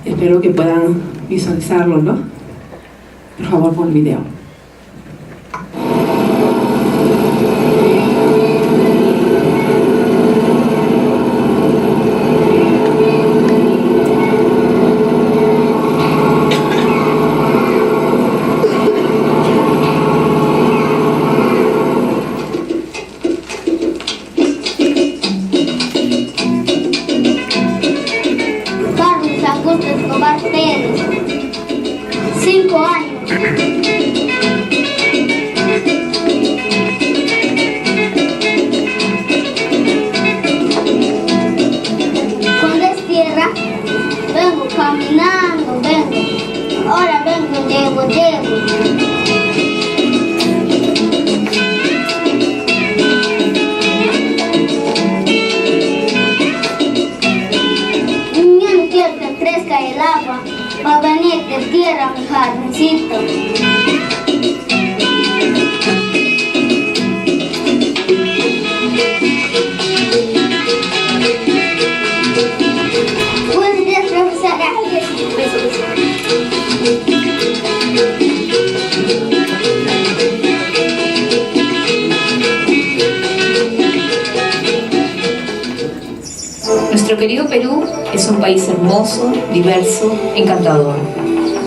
Espero que puedan visualizarlo, ¿no? Por favor, pon el video. Carlos Augusto Escobar Pérez, 5 años. Cuando es tierra, vengo caminando, vengo. Ahora vengo, llego. Niño, no quiero que crezca el agua, va a venir de tierra mi jardincito. Buenos días, profesora. Nuestro querido Perú es un país hermoso, diverso, encantador.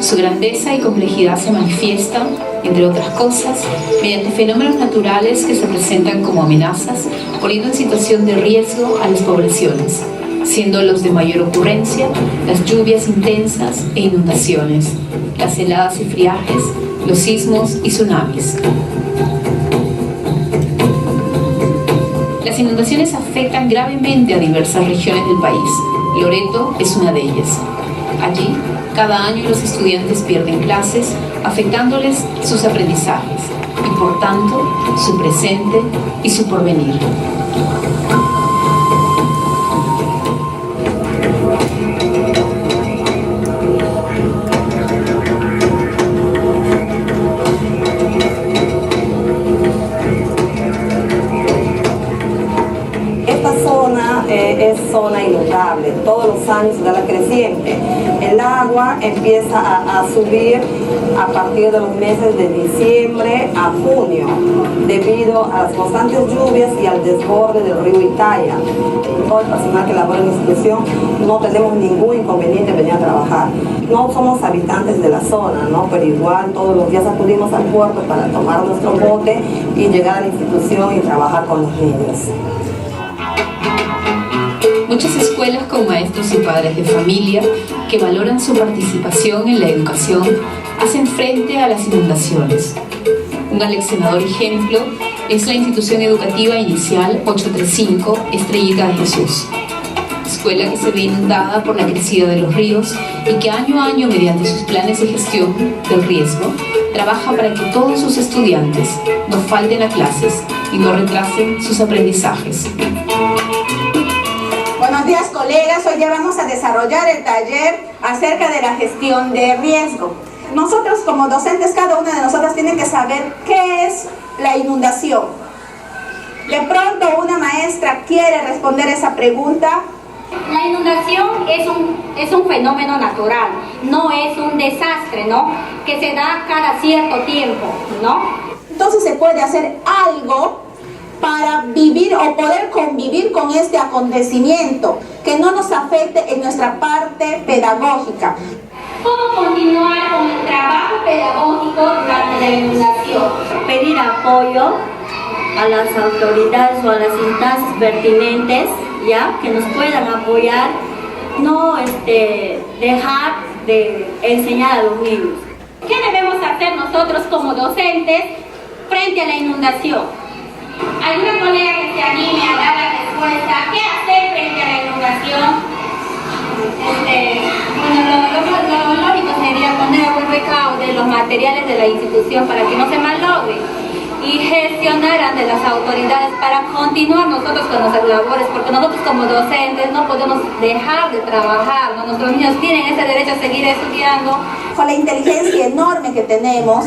Su grandeza y complejidad se manifiestan, entre otras cosas, mediante fenómenos naturales que se presentan como amenazas, poniendo en situación de riesgo a las poblaciones, siendo los de mayor ocurrencia las lluvias intensas e inundaciones, las heladas y friajes, los sismos y tsunamis. Las inundaciones afectan gravemente a diversas regiones del país. Loreto es una de ellas. Allí, cada año los estudiantes pierden clases, afectándoles sus aprendizajes y, por tanto, su presente y su porvenir. Es zona inundable, todos los años da la creciente. El agua empieza a subir a partir de los meses de diciembre a junio, debido a las constantes lluvias y al desborde del río Italia. Todo el personal que labora en la institución no tenemos ningún inconveniente en venir a trabajar. No somos habitantes de la zona, ¿no? Pero igual todos los días acudimos al puerto para tomar nuestro bote y llegar a la institución y trabajar con los niños. Muchas escuelas con maestros y padres de familia que valoran su participación en la educación hacen frente a las inundaciones. Un aleccionador ejemplo es la institución educativa inicial 835 Estrellita de Jesús, escuela que se ve inundada por la crecida de los ríos y que año a año, mediante sus planes de gestión del riesgo, trabaja para que todos sus estudiantes no falten a clases y no retrasen sus aprendizajes. Buenos días, colegas. Hoy ya vamos a desarrollar el taller acerca de la gestión de riesgo. Nosotros como docentes, cada una de nosotras tiene que saber qué es la inundación. De pronto una maestra quiere responder esa pregunta. La inundación es un fenómeno natural, no es un desastre, ¿no? Que se da cada cierto tiempo, ¿no? Entonces se puede hacer algo para vivir o poder convivir con este acontecimiento, que no nos afecte en nuestra parte pedagógica. ¿Cómo continuar con el trabajo pedagógico durante la inundación? Pedir apoyo a las autoridades o a las instancias pertinentes, ya, que nos puedan apoyar, no dejar de enseñar a los niños. ¿Qué debemos hacer nosotros como docentes frente a la inundación? ¿Alguna colega que se anime a dar la respuesta? ¿Qué hacer frente a la inundación? Bueno, lo lógico sería poner un recaudo de los materiales de la institución para que no se malogre. Y presionar ante las autoridades para continuar nosotros con nuestras labores, porque nosotros como docentes no podemos dejar de trabajar, ¿no? Nuestros niños tienen ese derecho a seguir estudiando. Con la inteligencia enorme que tenemos,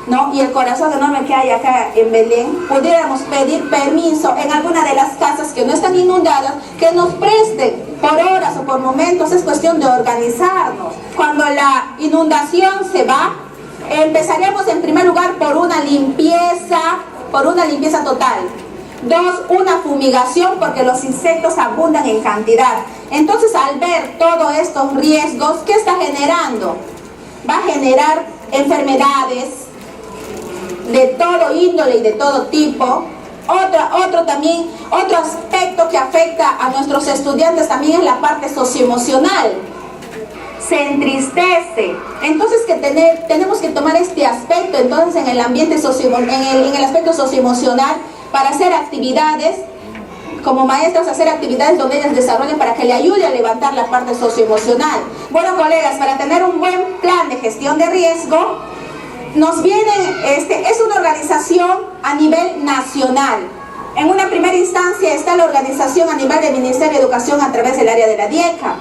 ¿no? Y el corazón enorme que hay acá en Belén, pudiéramos pedir permiso en alguna de las casas que no están inundadas, que nos presten por horas o por momentos. Es cuestión de organizarnos. Cuando la inundación se va, empezaríamos en primer lugar por una limpieza total. 2, una fumigación, porque los insectos abundan en cantidad. Entonces, al ver todos estos riesgos, ¿qué está generando? Va a generar enfermedades de todo índole y de todo tipo. Otro aspecto que afecta a nuestros estudiantes también es la parte socioemocional. Se entristece. Entonces tenemos que tomar este aspecto entonces en el ambiente en el aspecto socioemocional, para hacer actividades como maestras, hacer actividades donde ellas desarrollen para que le ayude a levantar la parte socioemocional. Bueno, colegas, para tener un buen plan de gestión de riesgo, nos viene, es una organización a nivel nacional. En una primera instancia está la organización a nivel del Ministerio de Educación a través del área de la DIECA.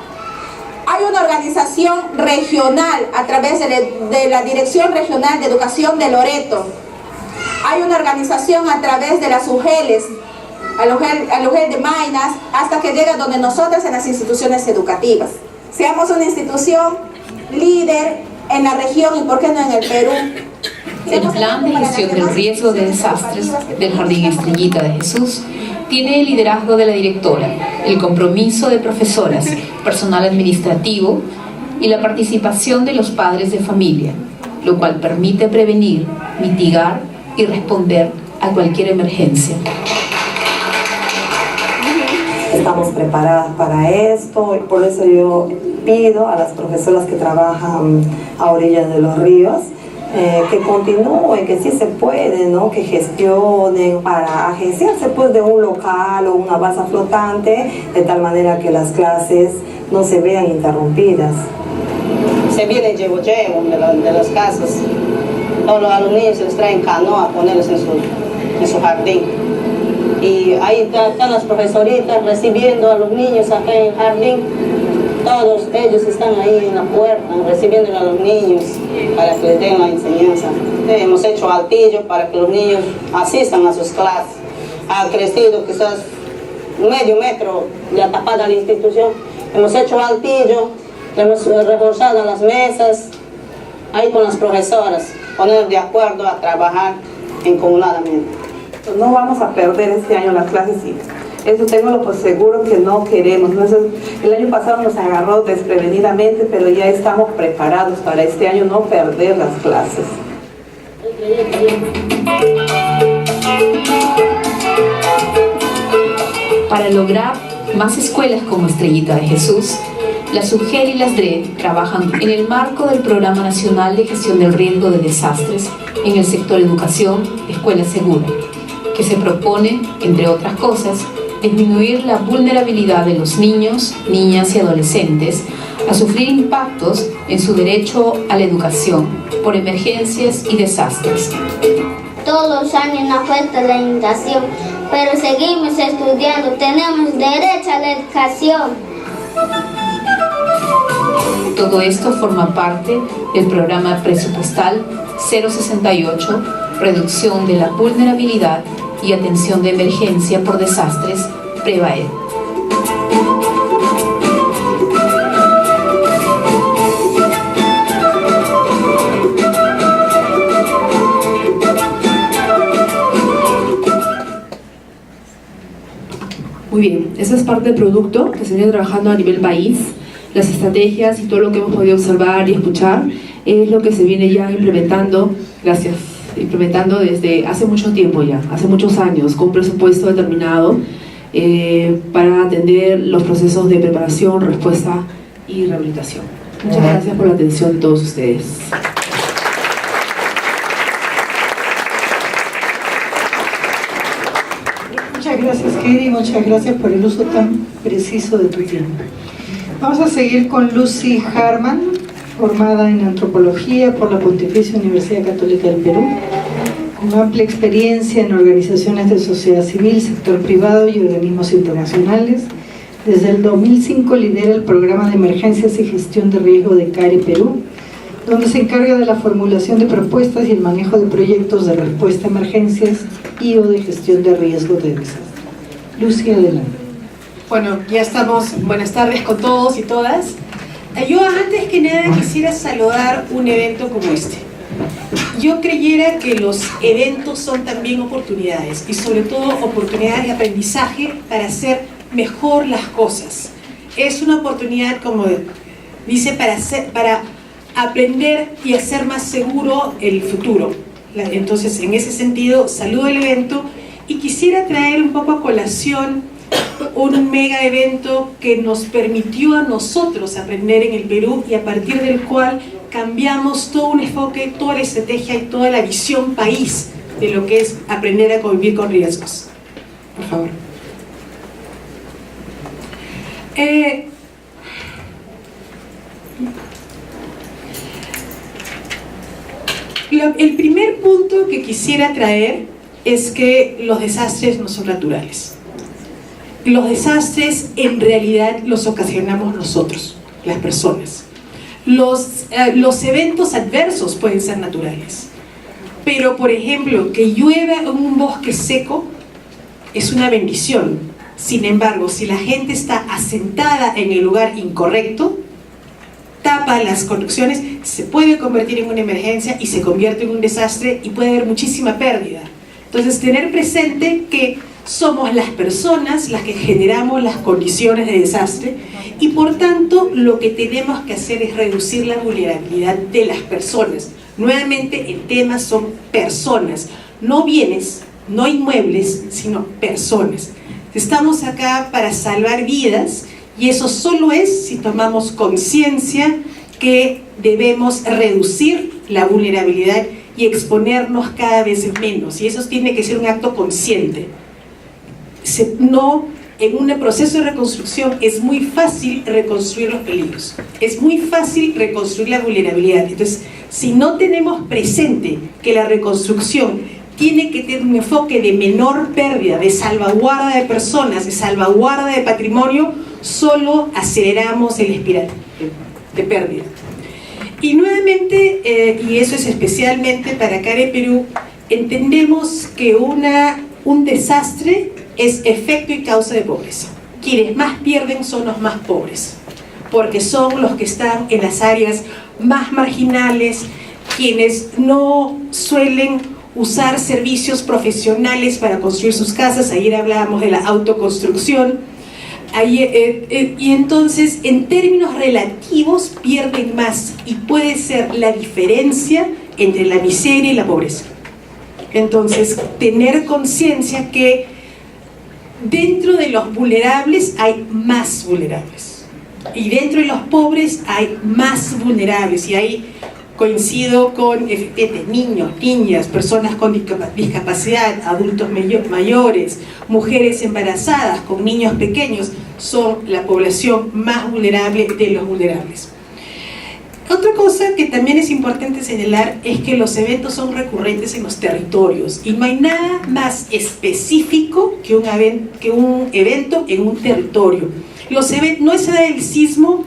Hay una organización regional a través de la Dirección Regional de Educación de Loreto. Hay una organización a través de las UGELs, al UGEL de Maynas, hasta que llega donde nosotras en las instituciones educativas. Seamos una institución líder en la región y por qué no en el Perú. El plan de gestión del riesgo de desastres del Jardín Estrellita de Jesús tiene el liderazgo de la directora, el compromiso de profesoras, personal administrativo y la participación de los padres de familia, lo cual permite prevenir, mitigar y responder a cualquier emergencia. Estamos preparadas para esto, y por eso yo pido a las profesoras que trabajan a orillas de los ríos que continúen, que sí se puede, ¿no? Que gestionen para agenciarse pues de un local o una balsa flotante, de tal manera que las clases no se vean interrumpidas. Se viene llevo de las casas. Todos los niños se les traen canoa a ponerlos en su jardín. Y ahí están las profesoritas recibiendo a los niños acá en el jardín. Todos ellos están ahí en la puerta recibiendo a los niños para que les den la enseñanza. Hemos hecho altillo para que los niños asistan a sus clases. Ha crecido quizás medio metro ya tapada la institución. Hemos hecho altillo, hemos reforzado las mesas, ahí con las profesoras, ponernos de acuerdo a trabajar encomunadamente. No vamos a perder este año las clases, y eso tengo por seguro que no queremos. El año pasado nos agarró desprevenidamente, pero ya estamos preparados para este año no perder las clases. Para lograr más escuelas como Estrellita de Jesús, la SUGEL y las DRE trabajan en el marco del Programa Nacional de Gestión del Riesgo de Desastres en el sector educación, Escuela Segura, que se propone, entre otras cosas, disminuir la vulnerabilidad de los niños, niñas y adolescentes a sufrir impactos en su derecho a la educación por emergencias y desastres. Todos los años nos afecta la inundación, pero seguimos estudiando, tenemos derecho a la educación. Todo esto forma parte del programa presupuestal 068, reducción de la vulnerabilidad y atención de emergencia por desastres, PREVAED. Muy bien, eso es parte del producto que se viene trabajando a nivel país. Las estrategias y todo lo que hemos podido observar y escuchar es lo que se viene ya implementando, implementando desde hace mucho tiempo ya, hace muchos años, con un presupuesto determinado para atender los procesos de preparación, respuesta y rehabilitación. Muchas gracias por la atención de todos ustedes. Muchas gracias, Keri, muchas gracias por el uso tan preciso de tu tiempo. Vamos a seguir con Lucy Harman, formada en Antropología por la Pontificia Universidad Católica del Perú, con amplia experiencia en organizaciones de sociedad civil, sector privado y organismos internacionales. Desde el 2005 lidera el programa de emergencias y gestión de riesgo de CARE Perú, donde se encarga de la formulación de propuestas y el manejo de proyectos de respuesta a emergencias y o de gestión de riesgos de desastre. Lucia, adelante. Bueno, ya estamos. Buenas tardes con todos y todas. Yo antes que nada quisiera saludar un evento como este. Yo creyera que los eventos son también oportunidades y sobre todo oportunidades de aprendizaje para hacer mejor las cosas. Es una oportunidad, como dice, para aprender y hacer más seguro el futuro. Entonces, en ese sentido, saludo el evento y quisiera traer un poco a colación un mega evento que nos permitió a nosotros aprender en el Perú y a partir del cual cambiamos todo un enfoque, toda la estrategia y toda la visión país de lo que es aprender a convivir con riesgos. Por favor. El primer punto que quisiera traer es que los desastres no son naturales. Los desastres en realidad los ocasionamos nosotros, las personas. Los eventos adversos pueden ser naturales, pero por ejemplo, que llueva en un bosque seco es una bendición. Sin embargo, si la gente está asentada en el lugar incorrecto, tapa las conexiones, se puede convertir en una emergencia y se convierte en un desastre y puede haber muchísima pérdida. Entonces, tener presente que somos las personas las que generamos las condiciones de desastre y por tanto lo que tenemos que hacer es reducir la vulnerabilidad de las personas. Nuevamente el tema son personas, no bienes, no inmuebles, sino personas. Estamos acá para salvar vidas y eso solo es si tomamos conciencia que debemos reducir la vulnerabilidad y exponernos cada vez menos, y eso tiene que ser un acto consciente. En un proceso de reconstrucción es muy fácil reconstruir los peligros, es muy fácil reconstruir la vulnerabilidad. Entonces, si no tenemos presente que la reconstrucción tiene que tener un enfoque de menor pérdida, de salvaguarda de personas, de salvaguarda de patrimonio, solo aceleramos el espiral de pérdida. Y nuevamente, y eso es especialmente para CARE Perú, entendemos que un desastre es efecto y causa de pobreza. Quienes más pierden son los más pobres, porque son los que están en las áreas más marginales, quienes no suelen usar servicios profesionales para construir sus casas. Ayer hablábamos de la autoconstrucción. Y entonces, en términos relativos, pierden más y puede ser la diferencia entre la miseria y la pobreza. Entonces, tener conciencia que dentro de los vulnerables hay más vulnerables y dentro de los pobres hay más vulnerables, y ahí coincido con niños, niñas, personas con discapacidad, adultos mayores, mujeres embarazadas con niños pequeños son la población más vulnerable de los vulnerables. Otra cosa que también es importante señalar es que los eventos son recurrentes en los territorios y no hay nada más específico que un evento en un territorio. No se da el sismo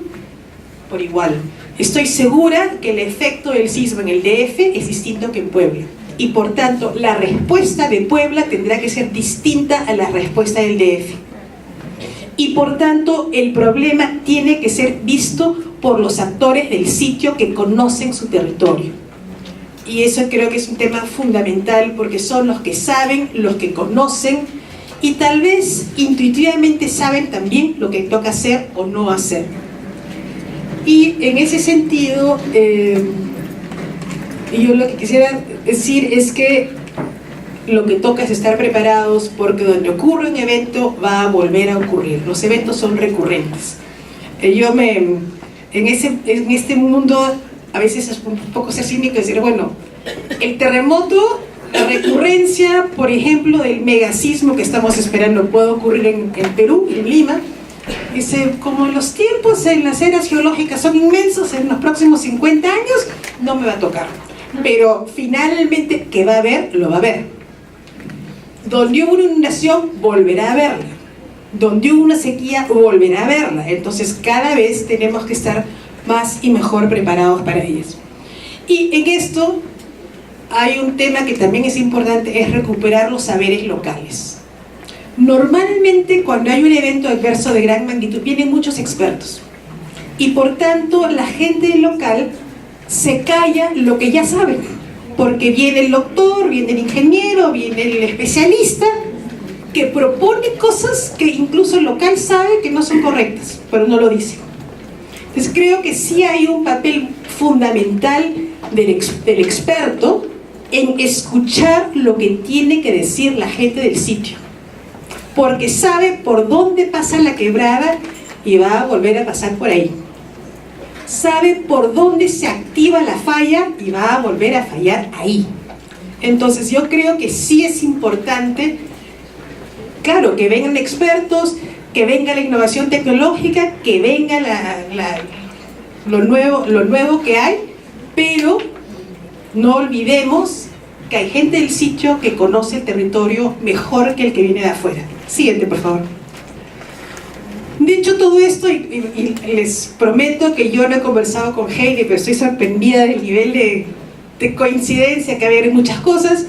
por igual. Estoy segura que el efecto del sismo en el DF es distinto que en Puebla y por tanto la respuesta de Puebla tendrá que ser distinta a la respuesta del DF y por tanto el problema tiene que ser visto por los actores del sitio que conocen su territorio, y eso creo que es un tema fundamental porque son los que saben, los que conocen y tal vez intuitivamente saben también lo que toca hacer o no hacer. Y en ese sentido, yo lo que quisiera decir es que lo que toca es estar preparados porque donde ocurre un evento va a volver a ocurrir. Los eventos son recurrentes. En este mundo a veces es un poco ser cínico y decir, bueno, el terremoto, la recurrencia, por ejemplo, del megasismo que estamos esperando puede ocurrir en Perú, en Lima. Dice, como los tiempos en las eras geológicas son inmensos, en los próximos 50 años no me va a tocar. pero finalmente que va a haber, lo va a haber. Donde hubo una inundación, volverá a verla. Donde hubo una sequía, volverá a verla. Entonces cada vez tenemos que estar más y mejor preparados para ellas. Y en esto hay un tema que también es importante, es recuperar los saberes locales. Normalmente cuando hay un evento adverso de gran magnitud vienen muchos expertos y por tanto la gente local se calla lo que ya saben, porque viene el doctor, viene el ingeniero, viene el especialista que propone cosas que incluso el local sabe que no son correctas, pero no lo dice. Entonces creo que sí hay un papel fundamental del experto en escuchar lo que tiene que decir la gente del sitio, porque sabe por dónde pasa la quebrada y va a volver a pasar por ahí. Sabe por dónde se activa la falla y va a volver a fallar ahí. Entonces yo creo que sí es importante, claro, que vengan expertos, que venga la innovación tecnológica, que venga lo nuevo que hay, pero no olvidemos que hay gente del sitio que conoce el territorio mejor que el que viene de afuera. Siguiente, por favor. Dicho todo esto, y les prometo que yo no he conversado con Heidi, pero estoy sorprendida del nivel de coincidencia que había en muchas cosas.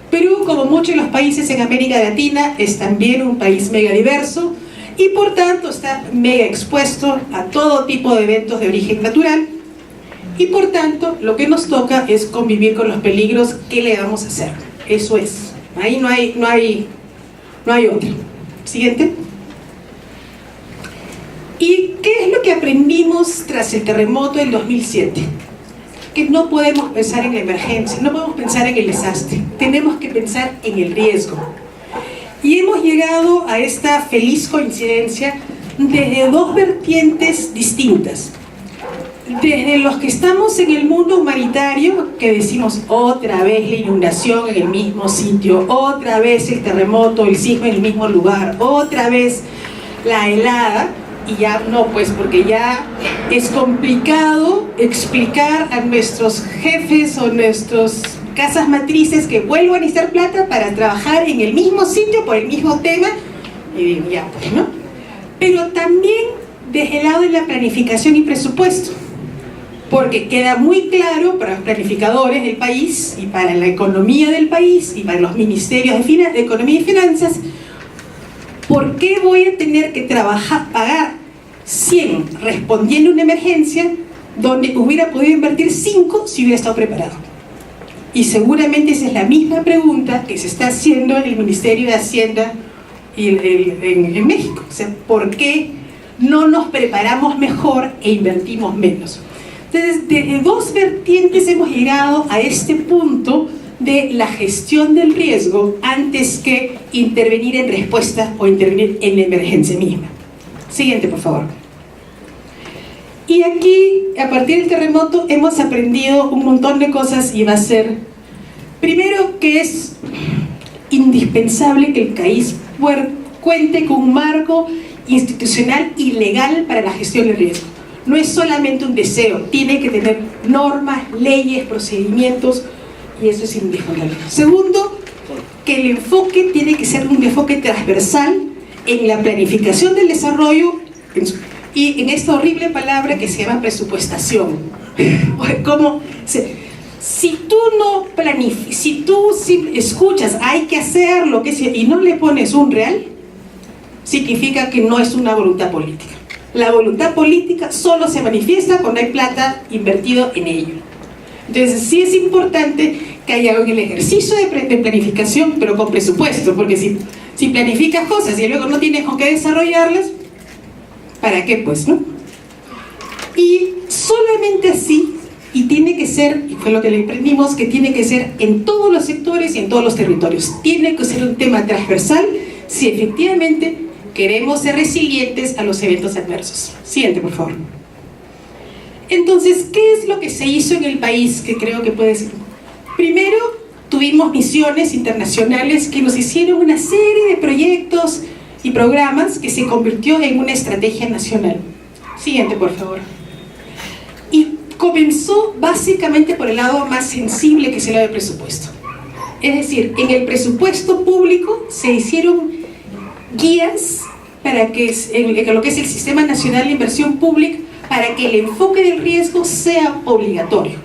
Perú, como muchos de los países en América Latina, es también un país mega diverso y por tanto está mega expuesto a todo tipo de eventos de origen natural. Y por tanto, lo que nos toca es convivir con los peligros. ¿Qué le vamos a hacer? Eso es. Ahí no hay otra. Siguiente. ¿Y qué es lo que aprendimos tras el terremoto del 2007? Que no podemos pensar en la emergencia, no podemos pensar en el desastre. Tenemos que pensar en el riesgo. Y hemos llegado a esta feliz coincidencia desde dos vertientes distintas. Desde los que estamos en el mundo humanitario, que decimos otra vez la inundación en el mismo sitio, otra vez el terremoto, el sismo en el mismo lugar, otra vez la helada, y ya no, pues porque ya es complicado explicar a nuestros jefes o nuestras casas matrices que vuelvan a necesitar plata para trabajar en el mismo sitio por el mismo tema, y digo, ya pues, ¿no? Pero también desde el lado de la planificación y presupuesto, porque queda muy claro para los planificadores del país y para la economía del país y para los ministerios de Economía y Finanzas, ¿por qué voy a tener que pagar 100 respondiendo a una emergencia donde hubiera podido invertir 5 si hubiera estado preparado? Y seguramente esa es la misma pregunta que se está haciendo en el Ministerio de Hacienda en México. O sea, ¿por qué no nos preparamos mejor e invertimos menos? Entonces, desde dos vertientes hemos llegado a este punto de la gestión del riesgo antes que intervenir en respuesta o intervenir en la emergencia misma. Siguiente, por favor. Y aquí, a partir del terremoto, hemos aprendido un montón de cosas y va a ser, primero, que es indispensable que el país cuente con un marco institucional y legal para la gestión del riesgo. No es solamente un deseo, tiene que tener normas, leyes, procedimientos, y eso es indispensable. Segundo, que el enfoque tiene que ser un enfoque transversal en la planificación del desarrollo y en esta horrible palabra que se llama presupuestación. Como si tú no planificas, si tú escuchas hay que hacer lo que sea y no le pones un real, significa que no es una voluntad política. La voluntad política solo se manifiesta cuando hay plata invertido en ello. Entonces sí es importante que haya el ejercicio de planificación, pero con presupuesto, porque si planificas cosas y luego no tienes con qué desarrollarlas, ¿para qué pues, no? Y solamente así, y tiene que ser, y fue lo que le aprendimos, que tiene que ser en todos los sectores y en todos los territorios. Tiene que ser un tema transversal si efectivamente queremos ser resilientes a los eventos adversos. Siguiente, por favor. Entonces, ¿qué es lo que se hizo en el país que creo que puede ser? Primero, tuvimos misiones internacionales que nos hicieron una serie de proyectos y programas que se convirtió en una estrategia nacional. Siguiente, por favor. Y comenzó básicamente por el lado más sensible, que es el lado del presupuesto. Es decir, en el presupuesto público se hicieron guías para que, en lo que es el Sistema Nacional de Inversión Pública, para que el enfoque del riesgo sea obligatorio.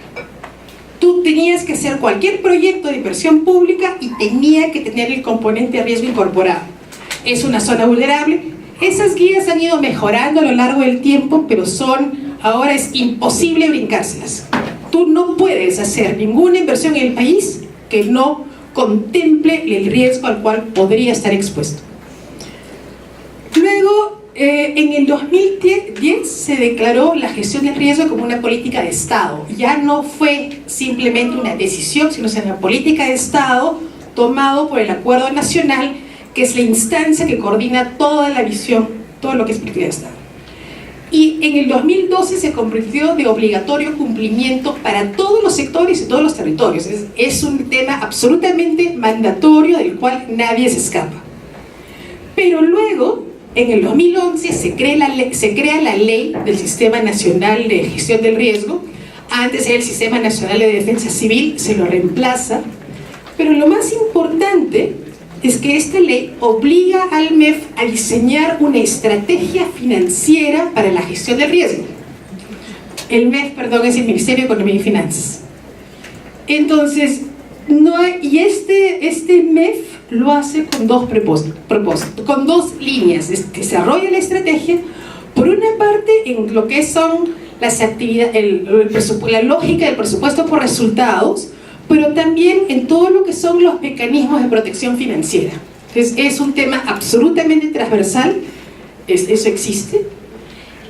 Tú tenías que hacer cualquier proyecto de inversión pública y tenía que tener el componente de riesgo incorporado. Es una zona vulnerable. Esas guías han ido mejorando a lo largo del tiempo, pero ahora es imposible brincárselas. Tú no puedes hacer ninguna inversión en el país que no contemple el riesgo al cual podría estar expuesto. Luego, en el 2010 se declaró la gestión del riesgo como una política de Estado. Ya no fue simplemente una decisión, sino una política de Estado tomado por el Acuerdo Nacional, que es la instancia que coordina toda la visión, todo lo que es política de Estado. Y en el 2012 se convirtió de obligatorio cumplimiento para todos los sectores y todos los territorios. Es un tema absolutamente mandatorio del cual nadie se escapa. Pero luego, en el 2011 se crea la ley del Sistema Nacional de Gestión del Riesgo. Antes era el Sistema Nacional de Defensa Civil, se lo reemplaza. Pero lo más importante es que esta ley obliga al MEF a diseñar una estrategia financiera para la gestión del riesgo. El MEF, perdón, es el Ministerio de Economía y Finanzas. Entonces, este MEF lo hace con dos propósitos, con dos líneas. Desarrolla la estrategia, por una parte, en lo que son las actividades, la lógica del presupuesto por resultados, pero también en todo lo que son los mecanismos de protección financiera. Entonces, es un tema absolutamente transversal, eso existe.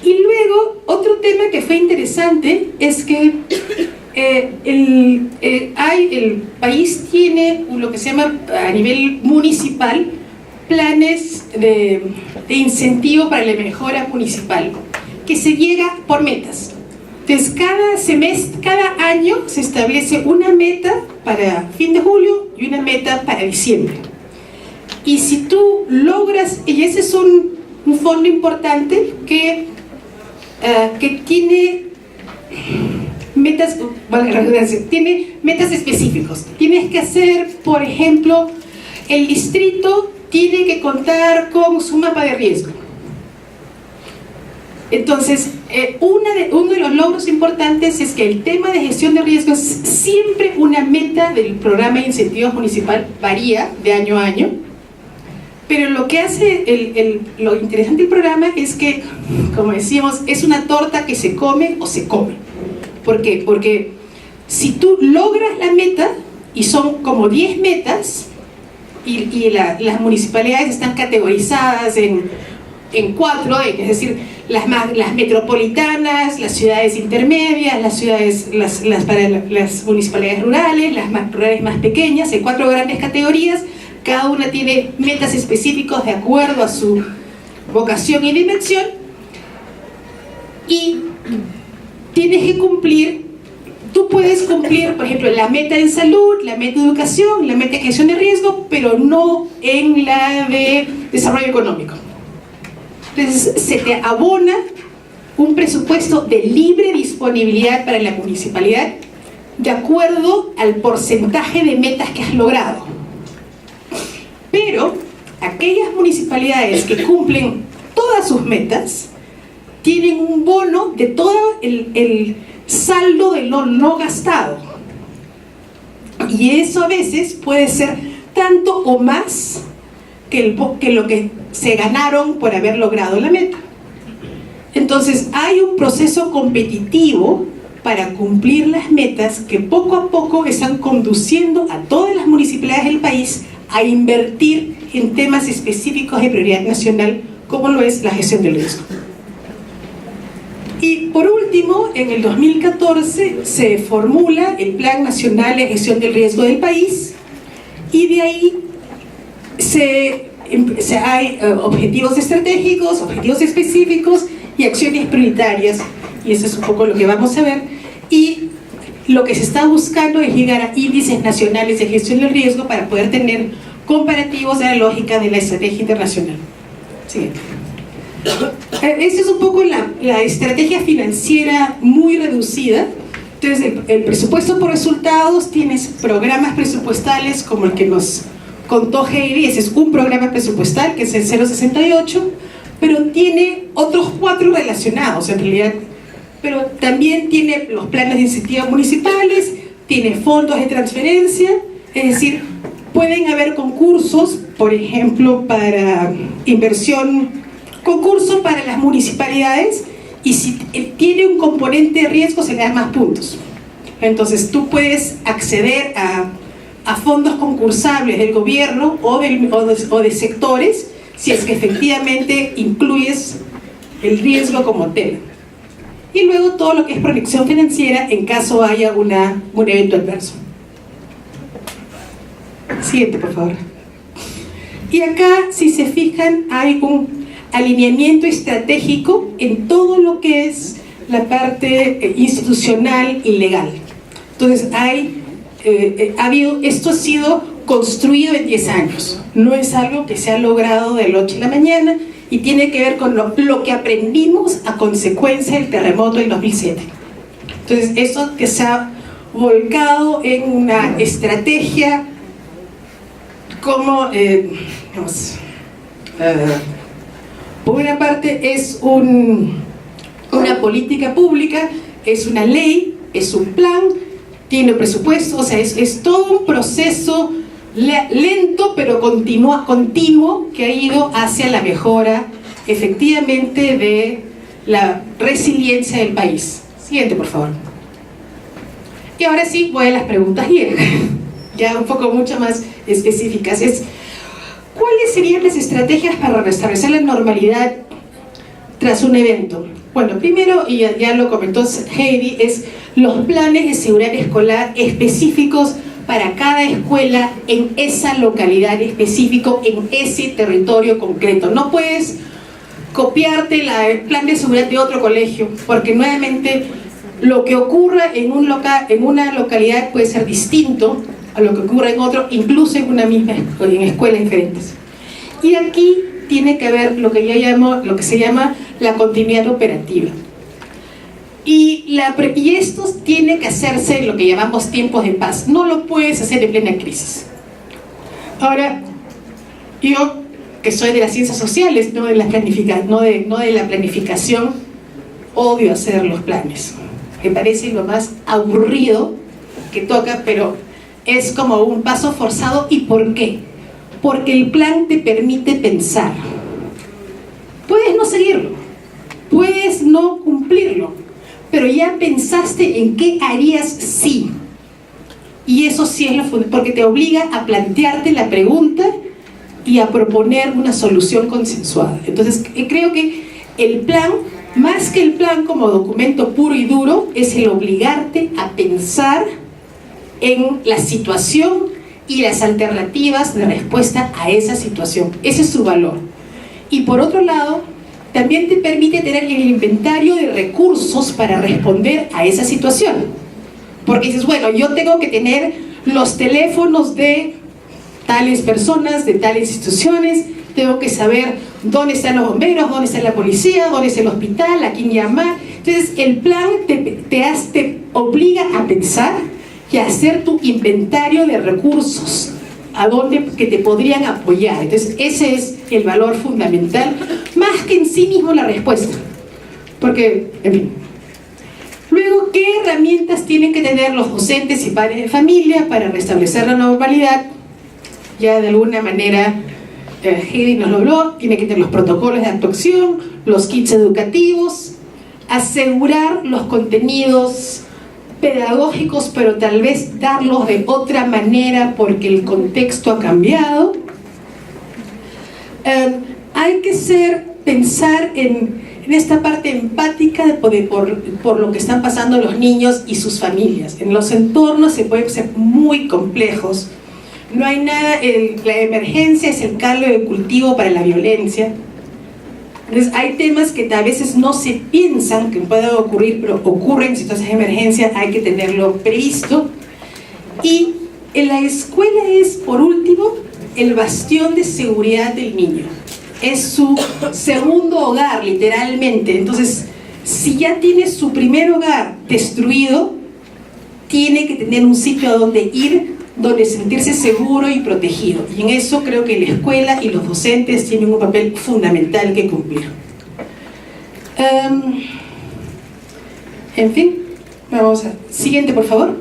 Y luego, otro tema que fue interesante es que el país tiene lo que se llama a nivel municipal planes de incentivo para la mejora municipal, que se llega por metas. Entonces, cada año se establece una meta para fin de julio y una meta para diciembre. Y si tú logras, y ese es un fondo importante que tiene metas, tiene metas específicos. Tienes que hacer, por ejemplo, el distrito tiene que contar con su mapa de riesgo. Entonces, uno de los logros importantes es que el tema de gestión de riesgo es siempre una meta del programa de incentivos municipal, varía de año a año, pero lo que hace lo interesante del programa es que, como decíamos, es una torta que se come o se come. ¿Por qué? Porque si tú logras la meta, y son como 10 metas, y las municipalidades están categorizadas en 4, es decir, las metropolitanas, las ciudades intermedias, las municipalidades rurales, las rurales más pequeñas, hay 4 grandes categorías, cada una tiene metas específicas de acuerdo a su vocación y dimensión, y tienes que cumplir. Tú puedes cumplir, por ejemplo, la meta en salud, la meta de educación, la meta de gestión de riesgo, pero no en la de desarrollo económico. Entonces, se te abona un presupuesto de libre disponibilidad para la municipalidad de acuerdo al porcentaje de metas que has logrado. Pero aquellas municipalidades que cumplen todas sus metas tienen un bono de todo el saldo de lo no gastado. Y eso a veces puede ser tanto o más que lo que se ganaron por haber logrado la meta. Entonces hay un proceso competitivo para cumplir las metas que poco a poco están conduciendo a todas las municipalidades del país a invertir en temas específicos de prioridad nacional, como lo es la gestión del riesgo. Y por último, en el 2014 se formula el Plan Nacional de Gestión del Riesgo del país, y de ahí hay objetivos estratégicos, objetivos específicos y acciones prioritarias, y eso es un poco lo que vamos a ver. Y lo que se está buscando es llegar a índices nacionales de gestión del riesgo para poder tener comparativos de la lógica de la estrategia internacional. Siguiente. Esa es un poco la estrategia financiera muy reducida. Entonces, el presupuesto por resultados, tienes programas presupuestales como el que nos contó Heidi. Ese es un programa presupuestal que es el 068, pero tiene otros 4 relacionados en realidad. Pero también tiene los planes de incentivos municipales, tiene fondos de transferencia, es decir, pueden haber concursos, por ejemplo, para inversión, concurso para las municipalidades, y si tiene un componente de riesgo se le dan más puntos. Entonces tú puedes acceder a fondos concursables del gobierno o de sectores si es que efectivamente incluyes el riesgo como tema. Y luego todo lo que es proyección financiera en caso haya un evento adverso. Siguiente, por favor. Y acá, si se fijan, hay un alineamiento estratégico en todo lo que es la parte institucional y legal. Entonces, esto ha sido construido en 10 años. No es algo que se ha logrado de la noche a la mañana, y tiene que ver con lo que aprendimos a consecuencia del terremoto del 2007. Entonces, eso que se ha volcado en una estrategia como, por una parte es una política pública, es una ley, es un plan, tiene presupuesto, o sea, es todo un proceso lento pero continuo que ha ido hacia la mejora efectivamente de la resiliencia del país. Siguiente, por favor. Y ahora sí voy a las preguntas ya un poco mucho más específicas. ¿Cuáles serían las estrategias para restablecer la normalidad tras un evento? Bueno, primero, y ya lo comentó Heidi, es los planes de seguridad escolar específicos para cada escuela en esa localidad específico, en ese territorio concreto. No puedes copiarte el plan de seguridad de otro colegio, porque nuevamente lo que ocurra en una localidad puede ser distinto a lo que ocurre en otro, incluso en en escuelas diferentes. Y aquí tiene que haber lo que se llama la continuidad operativa. Y esto tiene que hacerse en lo que llamamos tiempos de paz. No lo puedes hacer en plena crisis. Ahora, yo que soy de las ciencias sociales, no de la planificación, odio hacer los planes. Me parece lo más aburrido que toca, pero es como un paso forzado. ¿Y por qué? Porque el plan te permite pensar. Puedes no seguirlo, puedes no cumplirlo, pero ya pensaste en qué harías sí. Y eso sí es lo fundamental, porque te obliga a plantearte la pregunta y a proponer una solución consensuada. Entonces, creo que el plan, más que el plan como documento puro y duro, es el obligarte a pensar en la situación y las alternativas de respuesta a esa situación. Ese es su valor. Y por otro lado, también te permite tener el inventario de recursos para responder a esa situación. Porque dices, bueno, yo tengo que tener los teléfonos de tales personas, de tales instituciones, tengo que saber dónde están los bomberos, dónde está la policía, dónde está el hospital, a quién llamar. Entonces, el plan te obliga a pensar y a hacer tu inventario de recursos que te podrían apoyar. Entonces, ese es el valor fundamental, más que en sí mismo la respuesta. Porque, en fin. Luego, ¿qué herramientas tienen que tener los docentes y padres de familia para restablecer la normalidad? Ya de alguna manera, Heidi nos lo habló, tiene que tener los protocolos de actuación, los kits educativos, asegurar los contenidos pedagógicos, pero tal vez darlos de otra manera porque el contexto ha cambiado. Hay que pensar en esta parte empática por lo que están pasando los niños y sus familias. En los entornos se pueden ser muy complejos. No hay nada, la emergencia es el caldo de cultivo para la violencia. Entonces hay temas que a veces no se piensan que puedan ocurrir, pero ocurren en situaciones de emergencia, hay que tenerlo previsto. Y en la escuela es, por último, el bastión de seguridad del niño. es su segundo hogar, literalmente. Entonces, si ya tiene su primer hogar destruido, tiene que tener un sitio a donde ir, donde sentirse seguro y protegido. Y en eso creo que la escuela y los docentes tienen un papel fundamental que cumplir. En fin, vamos a... Siguiente, por favor.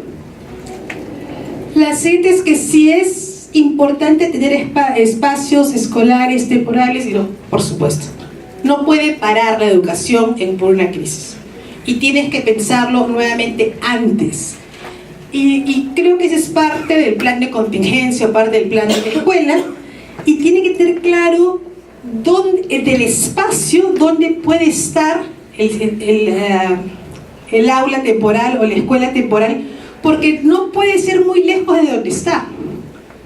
La siguiente es que sí es importante tener espacios escolares temporales, y por supuesto. No puede parar la educación por una crisis. Y tienes que pensarlo nuevamente antes. Y creo que ese es parte del plan de contingencia, parte del plan de la escuela, y tiene que tener claro del espacio donde puede estar el aula temporal o la escuela temporal, porque no puede ser muy lejos de donde está,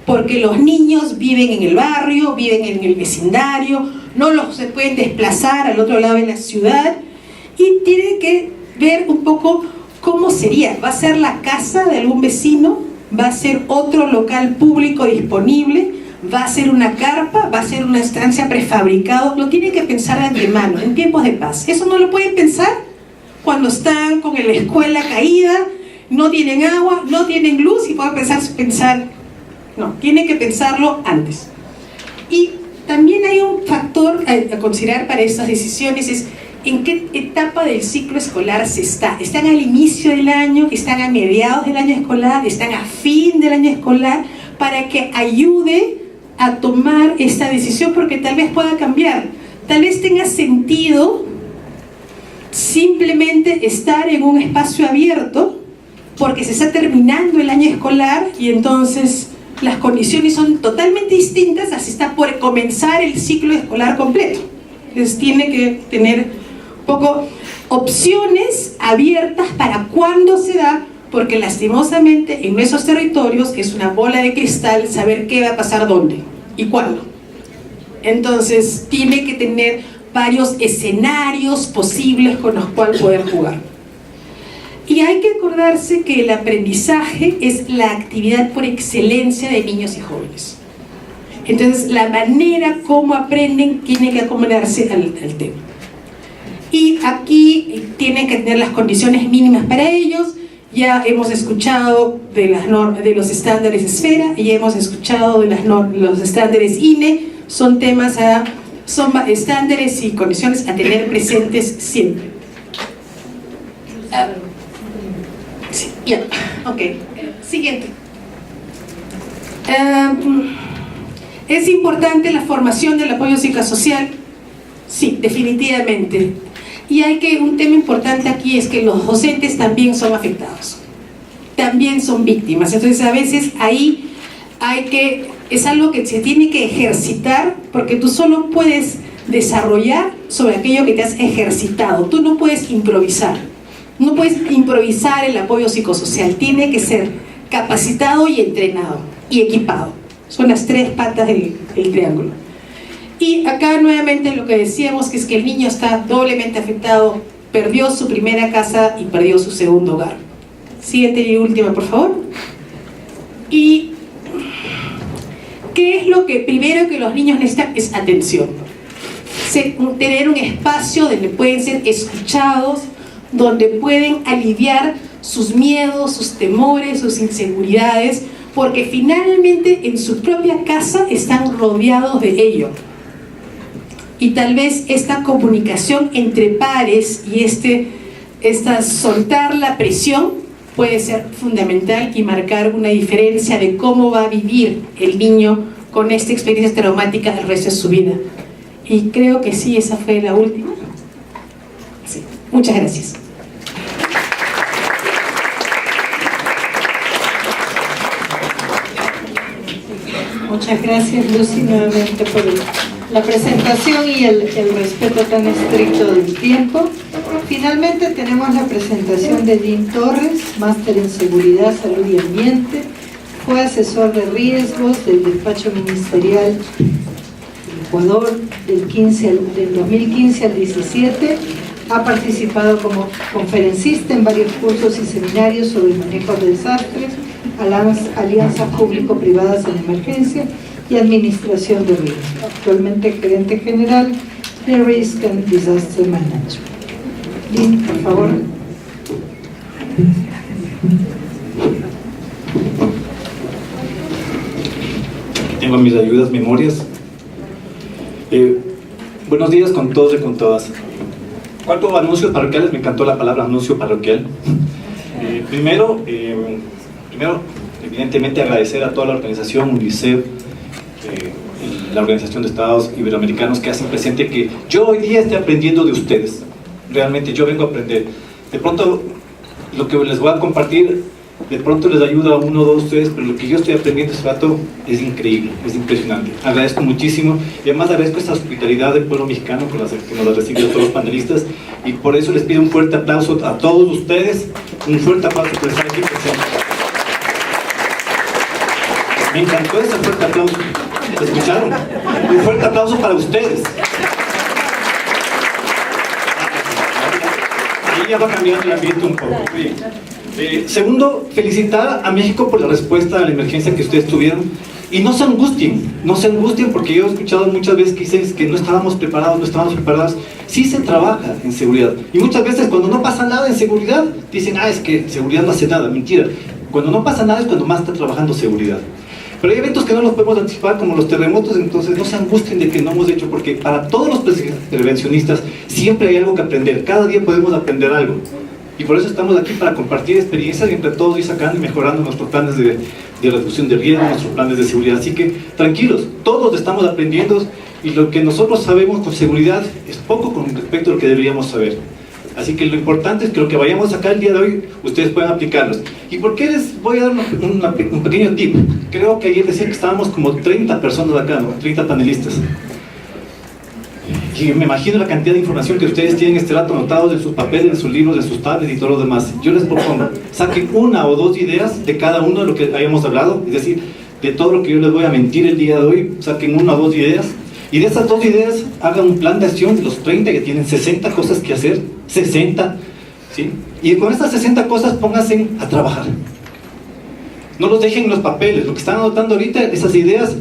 porque los niños viven en el barrio, viven en el vecindario, no se pueden desplazar al otro lado de la ciudad, y tiene que ver un poco ¿cómo sería? ¿Va a ser la casa de algún vecino? ¿Va a ser otro local público disponible? ¿Va a ser una carpa? ¿Va a ser una estancia prefabricado? Lo tienen que pensar de antemano, en tiempos de paz. Eso no lo pueden pensar cuando están con la escuela caída, no tienen agua, no tienen luz, y pueden pensar, no, tienen que pensarlo antes. Y también hay un factor a considerar para estas decisiones, es ¿en qué etapa del ciclo escolar se está? ¿Están al inicio del año? ¿Están a mediados del año escolar? ¿Están a fin del año escolar? Para que ayude a tomar esta decisión, porque tal vez pueda cambiar. Tal vez tenga sentido simplemente estar en un espacio abierto porque se está terminando el año escolar y entonces las condiciones son totalmente distintas a si está por comenzar el ciclo escolar completo. Entonces tiene que tener poco opciones abiertas para cuándo se da, porque lastimosamente en nuestros territorios es una bola de cristal saber qué va a pasar dónde y cuándo. Entonces tiene que tener varios escenarios posibles con los cuales poder jugar. Y hay que acordarse que el aprendizaje es la actividad por excelencia de niños y jóvenes. Entonces la manera como aprenden tiene que acomodarse al tema. Y aquí tienen que tener las condiciones mínimas para ellos. Ya hemos escuchado de las normas, de los estándares Esfera, y ya hemos escuchado de los estándares INE. Son son estándares y condiciones a tener presentes siempre. Sí, ya, ok. Siguiente. ¿Es importante la formación del apoyo psicosocial? Sí, definitivamente. Y un tema importante aquí es que los docentes también son afectados, también son víctimas. Entonces a veces ahí es algo que se tiene que ejercitar, porque tú solo puedes desarrollar sobre aquello que te has ejercitado. Tú no puedes improvisar, no puedes improvisar el apoyo psicosocial, tiene que ser capacitado y entrenado y equipado. Son las tres patas del triángulo. Y acá nuevamente lo que decíamos, que es que el niño está doblemente afectado, perdió su primera casa y perdió su segundo hogar. Siguiente y última, por favor. Y ¿qué es lo que primero que los niños necesitan? Es atención. Tener un espacio donde pueden ser escuchados, donde pueden aliviar sus miedos, sus temores, sus inseguridades, porque finalmente en su propia casa están rodeados de ello. Y tal vez esta comunicación entre pares y soltar la presión puede ser fundamental y marcar una diferencia de cómo va a vivir el niño con esta experiencia traumática el resto de su vida. Y creo que sí, esa fue la última. Sí. Muchas gracias. Muchas gracias, Lucy, nuevamente por la presentación y el respeto tan estricto del tiempo. Finalmente tenemos la presentación de Dean Torres, máster en Seguridad, Salud y Ambiente. Fue asesor de riesgos del despacho ministerial del Ecuador del 2015 al 17. Ha participado como conferencista en varios cursos y seminarios sobre el manejo de desastres, alianzas público-privadas en emergencia, y Administración de Riesgo. Actualmente gerente general de Risk and Disaster Management. Lynn, por favor. Tengo mis ayudas, memorias. Buenos días con todos y con todas. ¿Cuántos anuncios parroquiales? Me encantó la palabra anuncio parroquial. Primero, evidentemente agradecer a toda la organización, UNICEF, la Organización de Estados Iberoamericanos, que hacen presente que yo hoy día estoy aprendiendo de ustedes. Realmente yo vengo a aprender. De pronto, lo que les voy a compartir, de pronto les ayuda a uno o dos de ustedes, pero lo que yo estoy aprendiendo este rato es increíble, es impresionante. Agradezco muchísimo y además agradezco esta hospitalidad del pueblo mexicano con la que nos la reciben todos los panelistas, y por eso les pido un fuerte aplauso a todos ustedes, un fuerte aplauso por estar aquí presentes. Me encantó ese fuerte aplauso. ¿Lo escucharon? Un fuerte aplauso para ustedes. Ahí ya va cambiando el ambiente un poco. Segundo, felicitar a México por la respuesta a la emergencia que ustedes tuvieron. Y no se angustien porque yo he escuchado muchas veces que dicen que no estábamos preparados. Sí se trabaja en seguridad. Y muchas veces cuando no pasa nada en seguridad, dicen, es que seguridad no hace nada. Mentira. Cuando no pasa nada es cuando más está trabajando seguridad. Pero hay eventos que no los podemos anticipar, como los terremotos, entonces no se angustien de que no hemos hecho, porque para todos los prevencionistas siempre hay algo que aprender. Cada día podemos aprender algo. Y por eso estamos aquí, para compartir experiencias y entre todos ir sacando y mejorando nuestros planes de reducción de riesgo, nuestros planes de seguridad. Así que tranquilos, todos estamos aprendiendo, y lo que nosotros sabemos con seguridad es poco con respecto a lo que deberíamos saber. Así que lo importante es que lo que vayamos a sacar el día de hoy, ustedes puedan aplicarlos. ¿Y por qué les voy a dar un pequeño tip? Creo que ayer decía que estábamos como 30 personas acá, ¿no? 30 panelistas. Y me imagino la cantidad de información que ustedes tienen este rato anotados en sus papeles, en sus libros, en sus tablets y todo lo demás. Yo les propongo, saquen una o dos ideas de cada uno de lo que hayamos hablado, es decir, de todo lo que yo les voy a mentir el día de hoy, saquen una o dos ideas, y de esas dos ideas hagan un plan de acción de los 30 que tienen 60 cosas que hacer, 60, ¿sí? Y con estas 60 cosas pónganse a trabajar. No los dejen en los papeles, lo que están anotando ahorita, esas ideas,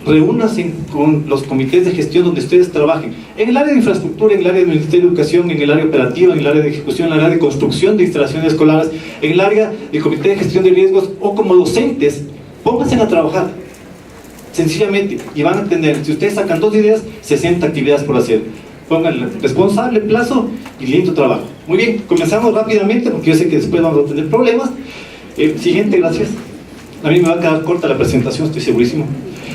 reúnanse con los comités de gestión donde ustedes trabajen, en el área de infraestructura, en el área del Ministerio de Educación, en el área operativa, en el área de ejecución, en el área de construcción de instalaciones escolares, en el área del comité de gestión de riesgos, o como docentes, pónganse a trabajar, sencillamente, y van a tener, si ustedes sacan dos ideas, 60 actividades por hacer. Pónganle responsable, plazo y lindo trabajo. Muy bien, comenzamos rápidamente porque yo sé que después vamos a tener problemas. Siguiente, gracias. A mí me va a quedar corta la presentación, estoy segurísimo.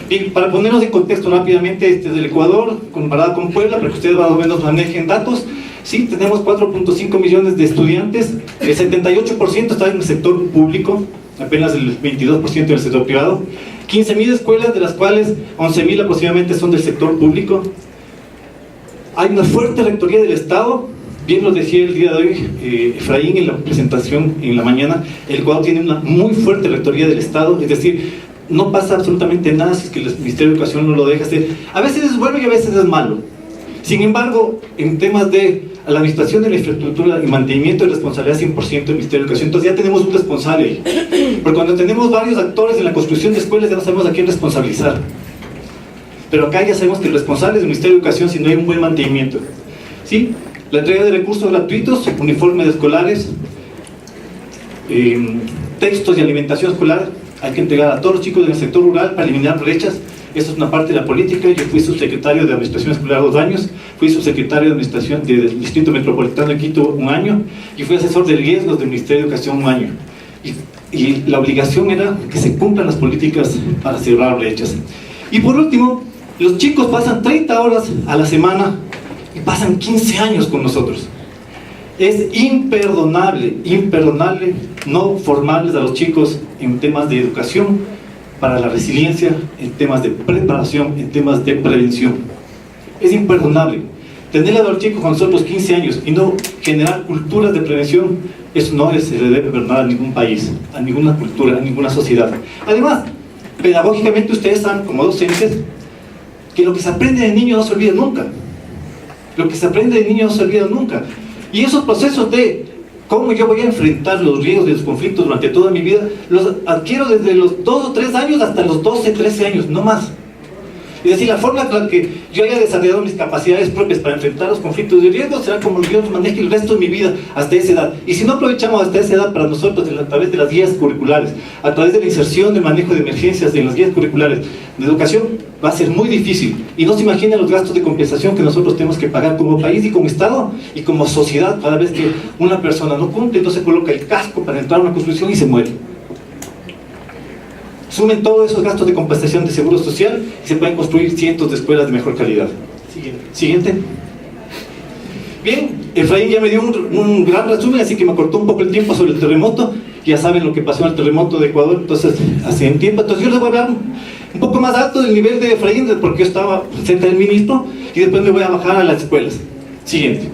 Bien, para ponernos en contexto rápidamente, este es del Ecuador, comparado con Puebla, para que ustedes más o menos manejen datos. Sí, tenemos 4.5 millones de estudiantes, el 78% está en el sector público, apenas el 22% en el sector privado, 15.000 escuelas, de las cuales 11.000 aproximadamente son del sector público. Hay una fuerte rectoría del Estado, bien lo decía el día de hoy Efraín en la presentación en la mañana. El Ecuador tiene una muy fuerte rectoría del Estado, es decir, no pasa absolutamente nada si es que el Ministerio de Educación no lo deja hacer. A veces es bueno y a veces es malo. Sin embargo, en temas de la administración de la infraestructura y mantenimiento de responsabilidad 100% del Ministerio de Educación, entonces ya tenemos un responsable ahí. Porque cuando tenemos varios actores en la construcción de escuelas ya no sabemos a quién responsabilizar. Pero acá ya sabemos que el responsable es el Ministerio de Educación si no hay un buen mantenimiento. ¿Sí? La entrega de recursos gratuitos, uniformes escolares, textos y alimentación escolar, hay que entregar a todos los chicos del sector rural para eliminar brechas. Eso es una parte de la política. Yo fui subsecretario de Administración Escolar 2 años, fui subsecretario de Administración del Distrito Metropolitano de Quito 1 año, y fui asesor de riesgos del Ministerio de Educación 1 año. Y la obligación era que se cumplan las políticas para cerrar brechas. Y por último, los chicos pasan 30 horas a la semana y pasan 15 años con nosotros. Es imperdonable no formarles a los chicos en temas de educación para la resiliencia, en temas de preparación, en temas de prevención. Es imperdonable tenerle a los chicos con nosotros 15 años y no generar culturas de prevención. Eso no se le debe perdonar a ningún país, a ninguna cultura, a ninguna sociedad. Además, pedagógicamente ustedes saben, como docentes, que lo que se aprende de niño no se olvida nunca. Lo que se aprende de niño no se olvida nunca. Y esos procesos de ¿Cómo yo voy a enfrentar los riesgos de los conflictos durante toda mi vida? Los adquiero desde los 2 o 3 años hasta los 12, 13 años, no más. Es decir, la forma con la que yo haya desarrollado mis capacidades propias para enfrentar los conflictos de riesgo será como yo los maneje el resto de mi vida hasta esa edad. Y si no aprovechamos hasta esa edad para nosotros, a través de las guías curriculares, a través de la inserción de manejo de emergencias en las guías curriculares de educación, va a ser muy difícil. Y no se imaginan los gastos de compensación que nosotros tenemos que pagar como país y como Estado y como sociedad cada vez que una persona no cumple, entonces coloca el casco para entrar a una construcción y se muere. Sumen todos esos gastos de compensación de seguro social y se pueden construir cientos de escuelas de mejor calidad. Siguiente. Bien, Efraín ya me dio un gran resumen, así que me cortó un poco el tiempo sobre el terremoto. Ya saben lo que pasó en el terremoto de Ecuador, entonces hace un tiempo. Entonces yo les voy a hablar un poco más alto del nivel de Efraín, porque yo estaba cerca del ministro, y después me voy a bajar a las escuelas. Siguiente.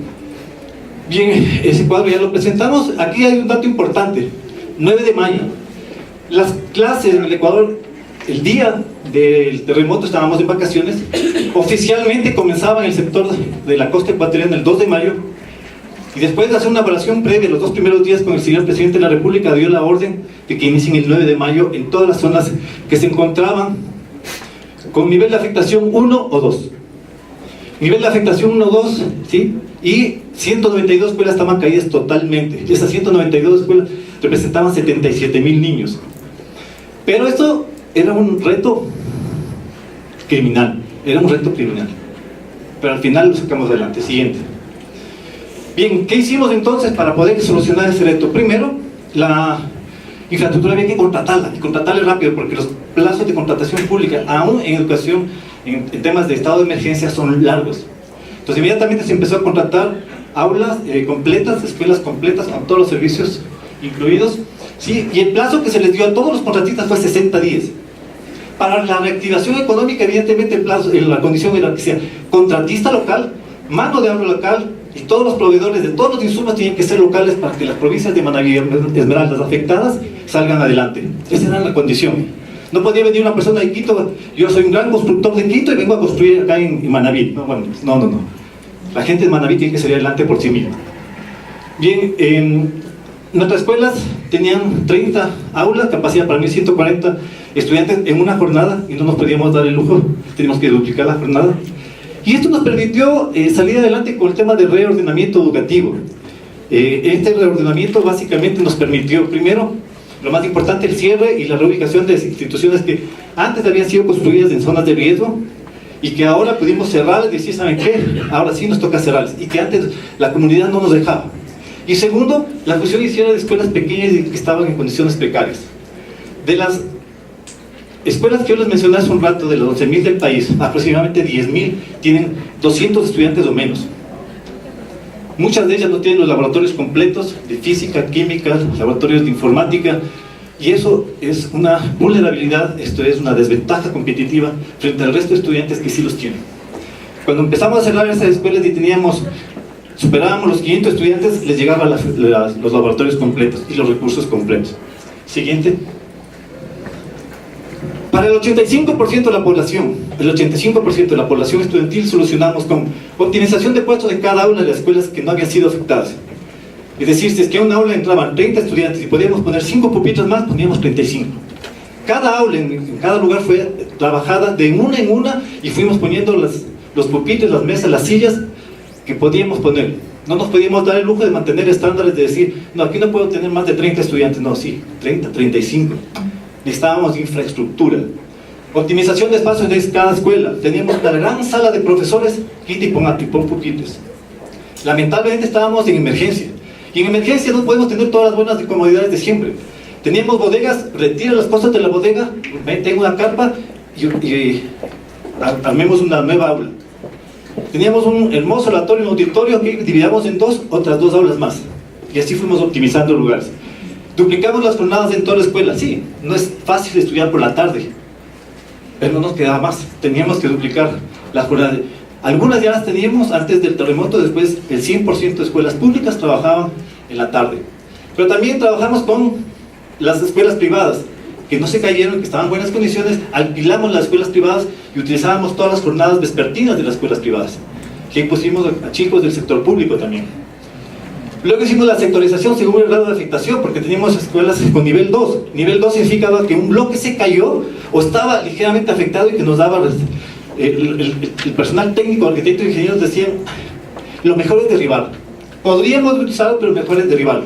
Bien, ese cuadro ya lo presentamos. Aquí hay un dato importante. 9 de mayo. Las clases en el Ecuador, el día del terremoto estábamos en vacaciones, oficialmente comenzaban en el sector de la costa ecuatoriana el 2 de mayo, y después de hacer una evaluación previa los 2 primeros días con el señor presidente de la República, dio la orden de que inicien el 9 de mayo en todas las zonas que se encontraban con nivel de afectación 1 o 2. Nivel de afectación 1 o 2, ¿sí? Y 192 escuelas estaban caídas totalmente. Esas 192 escuelas representaban 77,000 niños. Pero esto era un reto criminal, pero al final lo sacamos adelante. Siguiente. Bien, ¿qué hicimos entonces para poder solucionar ese reto? Primero, la infraestructura había que contratarla, y contratarla rápido, porque los plazos de contratación pública, aún en educación, en temas de estado de emergencia, son largos. Entonces inmediatamente se empezó a contratar aulas completas, escuelas completas, con todos los servicios incluidos. Sí, y el plazo que se les dio a todos los contratistas fue 60 días. Para la reactivación económica, evidentemente el plazo, la condición era que sea contratista local, mano de obra local, y todos los proveedores de todos los insumos tienen que ser locales para que las provincias de Manabí y Esmeraldas afectadas salgan adelante. Esa era la condición. No podía venir una persona de Quito, yo soy un gran constructor de Quito y vengo a construir acá en Manabí. No, bueno, no. La gente de Manabí tiene que salir adelante por sí misma. Bien, nuestras escuelas tenían 30 aulas, capacidad para 1.140 estudiantes en una jornada, y no nos podíamos dar el lujo, teníamos que duplicar la jornada. Y esto nos permitió salir adelante con el tema de reordenamiento educativo. Este reordenamiento básicamente nos permitió, primero, lo más importante, el cierre y la reubicación de instituciones que antes habían sido construidas en zonas de riesgo, y que ahora pudimos cerrarlas y decir, ¿saben qué? Ahora sí nos toca cerrarlas, y que antes la comunidad no nos dejaba. Y segundo, la fusión hiciera de escuelas pequeñas y que estaban en condiciones precarias. De las escuelas que yo les mencioné hace un rato, de los 11,000 del país, aproximadamente 10,000 tienen 200 estudiantes o menos. Muchas de ellas no tienen los laboratorios completos de física, química, laboratorios de informática, y eso es una vulnerabilidad, esto es una desventaja competitiva frente al resto de estudiantes que sí los tienen. Cuando empezamos a cerrar esas escuelas y superábamos los 500 estudiantes, les llegaban los laboratorios completos y los recursos completos. Siguiente. Para el 85% de la población, el 85% de la población estudiantil, solucionamos con optimización de puestos en cada aula de las escuelas que no habían sido afectadas. Es decir, si es que a una aula entraban 30 estudiantes y podíamos poner 5 pupitres más, poníamos 35. Cada aula, en cada lugar, fue trabajada de una en una, y fuimos poniendo los pupitres, las mesas, las sillas que podíamos poner. No nos podíamos dar el lujo de mantener estándares de decir, no, aquí no puedo tener más de 30 estudiantes. No, sí, 30, 35. Necesitábamos infraestructura. Optimización de espacios de cada escuela. Teníamos la gran sala de profesores, quita y pon pupitres. Lamentablemente estábamos en emergencia. Y en emergencia no podemos tener todas las buenas comodidades de siempre. Teníamos bodegas, retira las cosas de la bodega, meten una carpa y armemos una nueva aula. Teníamos un hermoso oratorio, un auditorio que dividíamos en otras 2 aulas más. Y así fuimos optimizando lugares. Duplicamos las jornadas en toda la escuela. Sí, no es fácil estudiar por la tarde, pero no nos quedaba más. Teníamos que duplicar las jornadas. Algunas ya las teníamos antes del terremoto, después el 100% de escuelas públicas trabajaban en la tarde. Pero también trabajamos con las escuelas privadas, que no se cayeron, que estaban en buenas condiciones. Alquilamos las escuelas privadas y utilizábamos todas las jornadas vespertinas de las escuelas privadas, que pusimos a chicos del sector público también. Luego hicimos la sectorización según el grado de afectación, porque teníamos escuelas con nivel 2. Nivel 2 significaba que un bloque se cayó o estaba ligeramente afectado y que nos daba el personal técnico, arquitectos e ingenieros decían, lo mejor es derribarlo. Podríamos utilizarlo, pero lo mejor es derribarlo.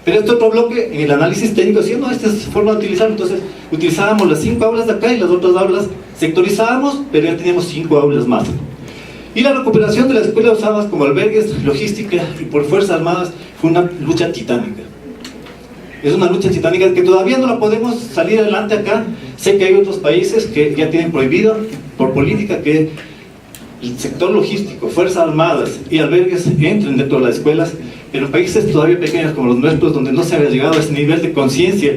Pero este otro bloque, en el análisis técnico, decía, no, esta es forma de utilizarlo. Entonces utilizábamos las 5 aulas de acá y las otras aulas sectorizábamos, pero ya teníamos 5 aulas más. Y la recuperación de las escuelas usadas como albergues, logística y por Fuerzas Armadas fue una lucha titánica. Es una lucha titánica que todavía no la podemos salir adelante acá. Sé que hay otros países que ya tienen prohibido por política que el sector logístico, Fuerzas Armadas y albergues entren dentro de las escuelas, pero en países todavía pequeños como los nuestros, donde no se había llegado a ese nivel de conciencia,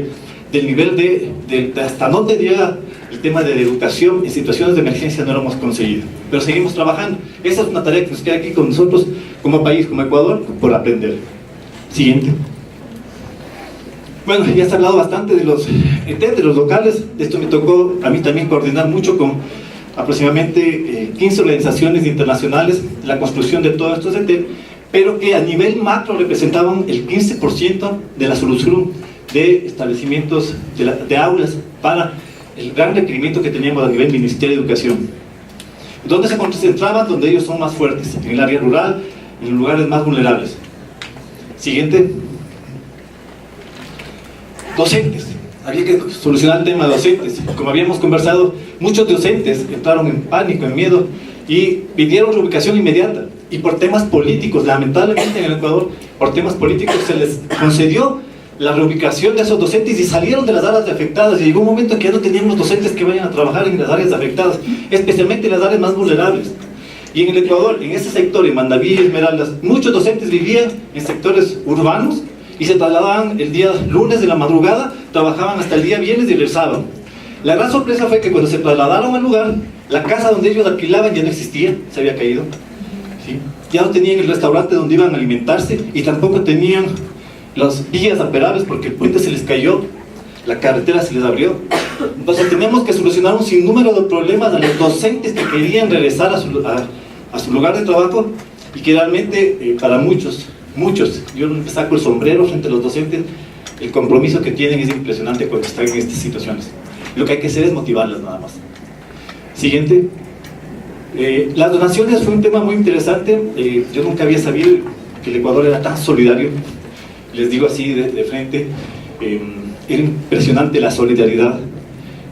del nivel de hasta dónde llega el tema de la educación en situaciones de emergencia, no lo hemos conseguido. Pero seguimos trabajando. Esa es una tarea que nos queda aquí con nosotros como país, como Ecuador, por aprender. Siguiente. Bueno, ya se ha hablado bastante de los ET, de los locales. Esto me tocó a mí también coordinar mucho con aproximadamente 15 organizaciones internacionales, la construcción de todos estos ET, pero que a nivel macro representaban el 15% de la solución de establecimientos, de aulas, para el gran requerimiento que teníamos a nivel Ministerio de Educación. ¿Dónde se concentraban? Donde ellos son más fuertes, en el área rural, en los lugares más vulnerables. Siguiente. Docentes. Había que solucionar el tema de docentes. Como habíamos conversado, muchos docentes entraron en pánico, en miedo, y pidieron reubicación inmediata. Y por temas políticos, lamentablemente en el Ecuador, por temas políticos se les concedió la reubicación de esos docentes y salieron de las áreas afectadas. Y llegó un momento en que ya no teníamos docentes que vayan a trabajar en las áreas afectadas, especialmente en las áreas más vulnerables. Y en el Ecuador, en ese sector, en Mandaví y Esmeraldas, muchos docentes vivían en sectores urbanos y se trasladaban el día lunes de la madrugada, trabajaban hasta el día viernes y regresaban. La gran sorpresa fue que cuando se trasladaron al lugar, la casa donde ellos alquilaban ya no existía, se había caído. ¿Sí? Ya no tenían el restaurante donde iban a alimentarse y tampoco tenían las vías operables porque el puente se les cayó, la carretera se les abrió. Entonces tenemos que solucionar un sinnúmero de problemas a los docentes que querían regresar a su lugar de trabajo y que realmente para muchos, yo me saco el sombrero frente a los docentes, el compromiso que tienen es impresionante cuando están en estas situaciones. Lo que hay que hacer es motivarlas nada más. Siguiente. Las donaciones fue un tema muy interesante. Yo nunca había sabido que el Ecuador era tan solidario. Les digo así de frente, era impresionante la solidaridad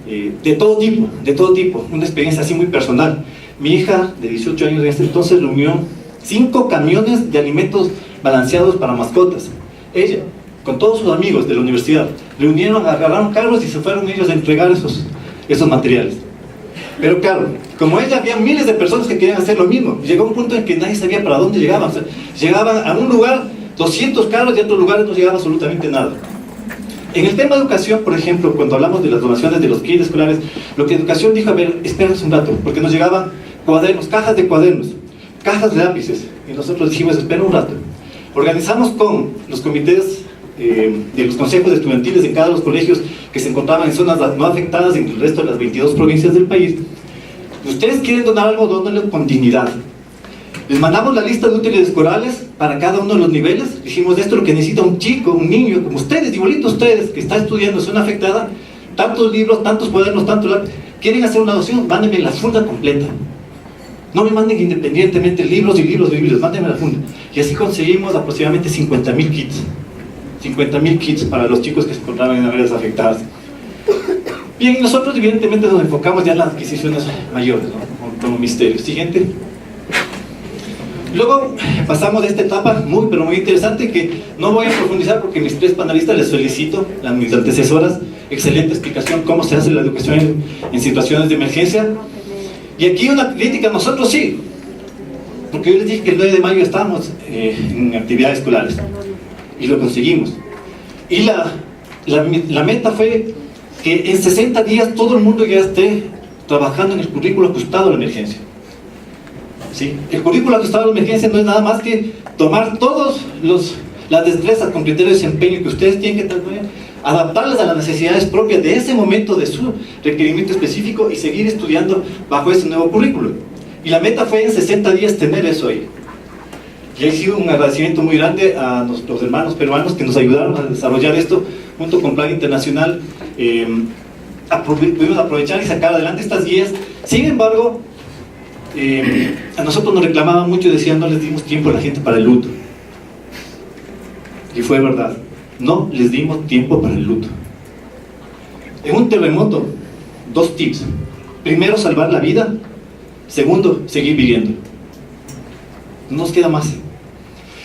de todo tipo, una experiencia así muy personal. Mi hija de 18 años en este entonces reunió 5 camiones de alimentos balanceados para mascotas. Ella, con todos sus amigos de la universidad, reunieron, agarraron carros y se fueron ellos a entregar esos materiales. Pero claro, como ella, había miles de personas que querían hacer lo mismo. Llegó un punto en que nadie sabía para dónde llegaban. O sea, llegaban a un lugar 200 carros y a otros lugares no llegaba absolutamente nada. En el tema de educación, por ejemplo, cuando hablamos de las donaciones de los kits escolares, lo que educación dijo, a ver, espérense un rato, porque nos llegaban cuadernos, cajas de cuadernos, cajas de lápices, y nosotros dijimos, esperen un rato. Organizamos con los comités de los consejos estudiantiles en cada de los colegios que se encontraban en zonas no afectadas en el resto de las 22 provincias del país. Ustedes quieren donar algo, dónenlo con dignidad. Les mandamos la lista de útiles escolares para cada uno de los niveles. Dijimos, esto es lo que necesita un chico, un niño, como ustedes, igualitos ustedes, que está estudiando zona afectada, tantos libros, tantos cuadernos, quieren hacer una donación, mándenme la funda completa. No me manden independientemente libros y libros y libros, mándenme la funda. Y así conseguimos aproximadamente 50.000 kits. 50.000 kits para los chicos que se encontraban en áreas afectadas. Bien, nosotros evidentemente nos enfocamos ya en las adquisiciones mayores, ¿no? Como misterio. Siguiente. Luego pasamos de esta etapa pero muy interesante, que no voy a profundizar porque mis 3 panelistas les felicito, mis antecesoras, excelente explicación cómo se hace la educación en situaciones de emergencia. Y aquí una crítica, nosotros sí, porque yo les dije que el 9 de mayo estábamos en actividades escolares y lo conseguimos. Y la meta fue que en 60 días todo el mundo ya esté trabajando en el currículo ajustado a la emergencia. ¿Sí? El currículo ajustado a la emergencia no es nada más que tomar todas las destrezas con criterio de desempeño que ustedes tienen que tener, adaptarlas a las necesidades propias de ese momento, de su requerimiento específico, y seguir estudiando bajo ese nuevo currículo. Y la meta fue en 60 días tener eso ahí. Y ahí sí un agradecimiento muy grande a nuestros hermanos peruanos que nos ayudaron a desarrollar esto junto con Plan Internacional. Pudimos aprovechar y sacar adelante estas guías. Sin embargo, a nosotros nos reclamaban mucho y decían: no les dimos tiempo a la gente para el luto. Y fue verdad, no les dimos tiempo para el luto. En un terremoto, 2 tips: primero, salvar la vida; segundo, seguir viviendo. No nos queda más.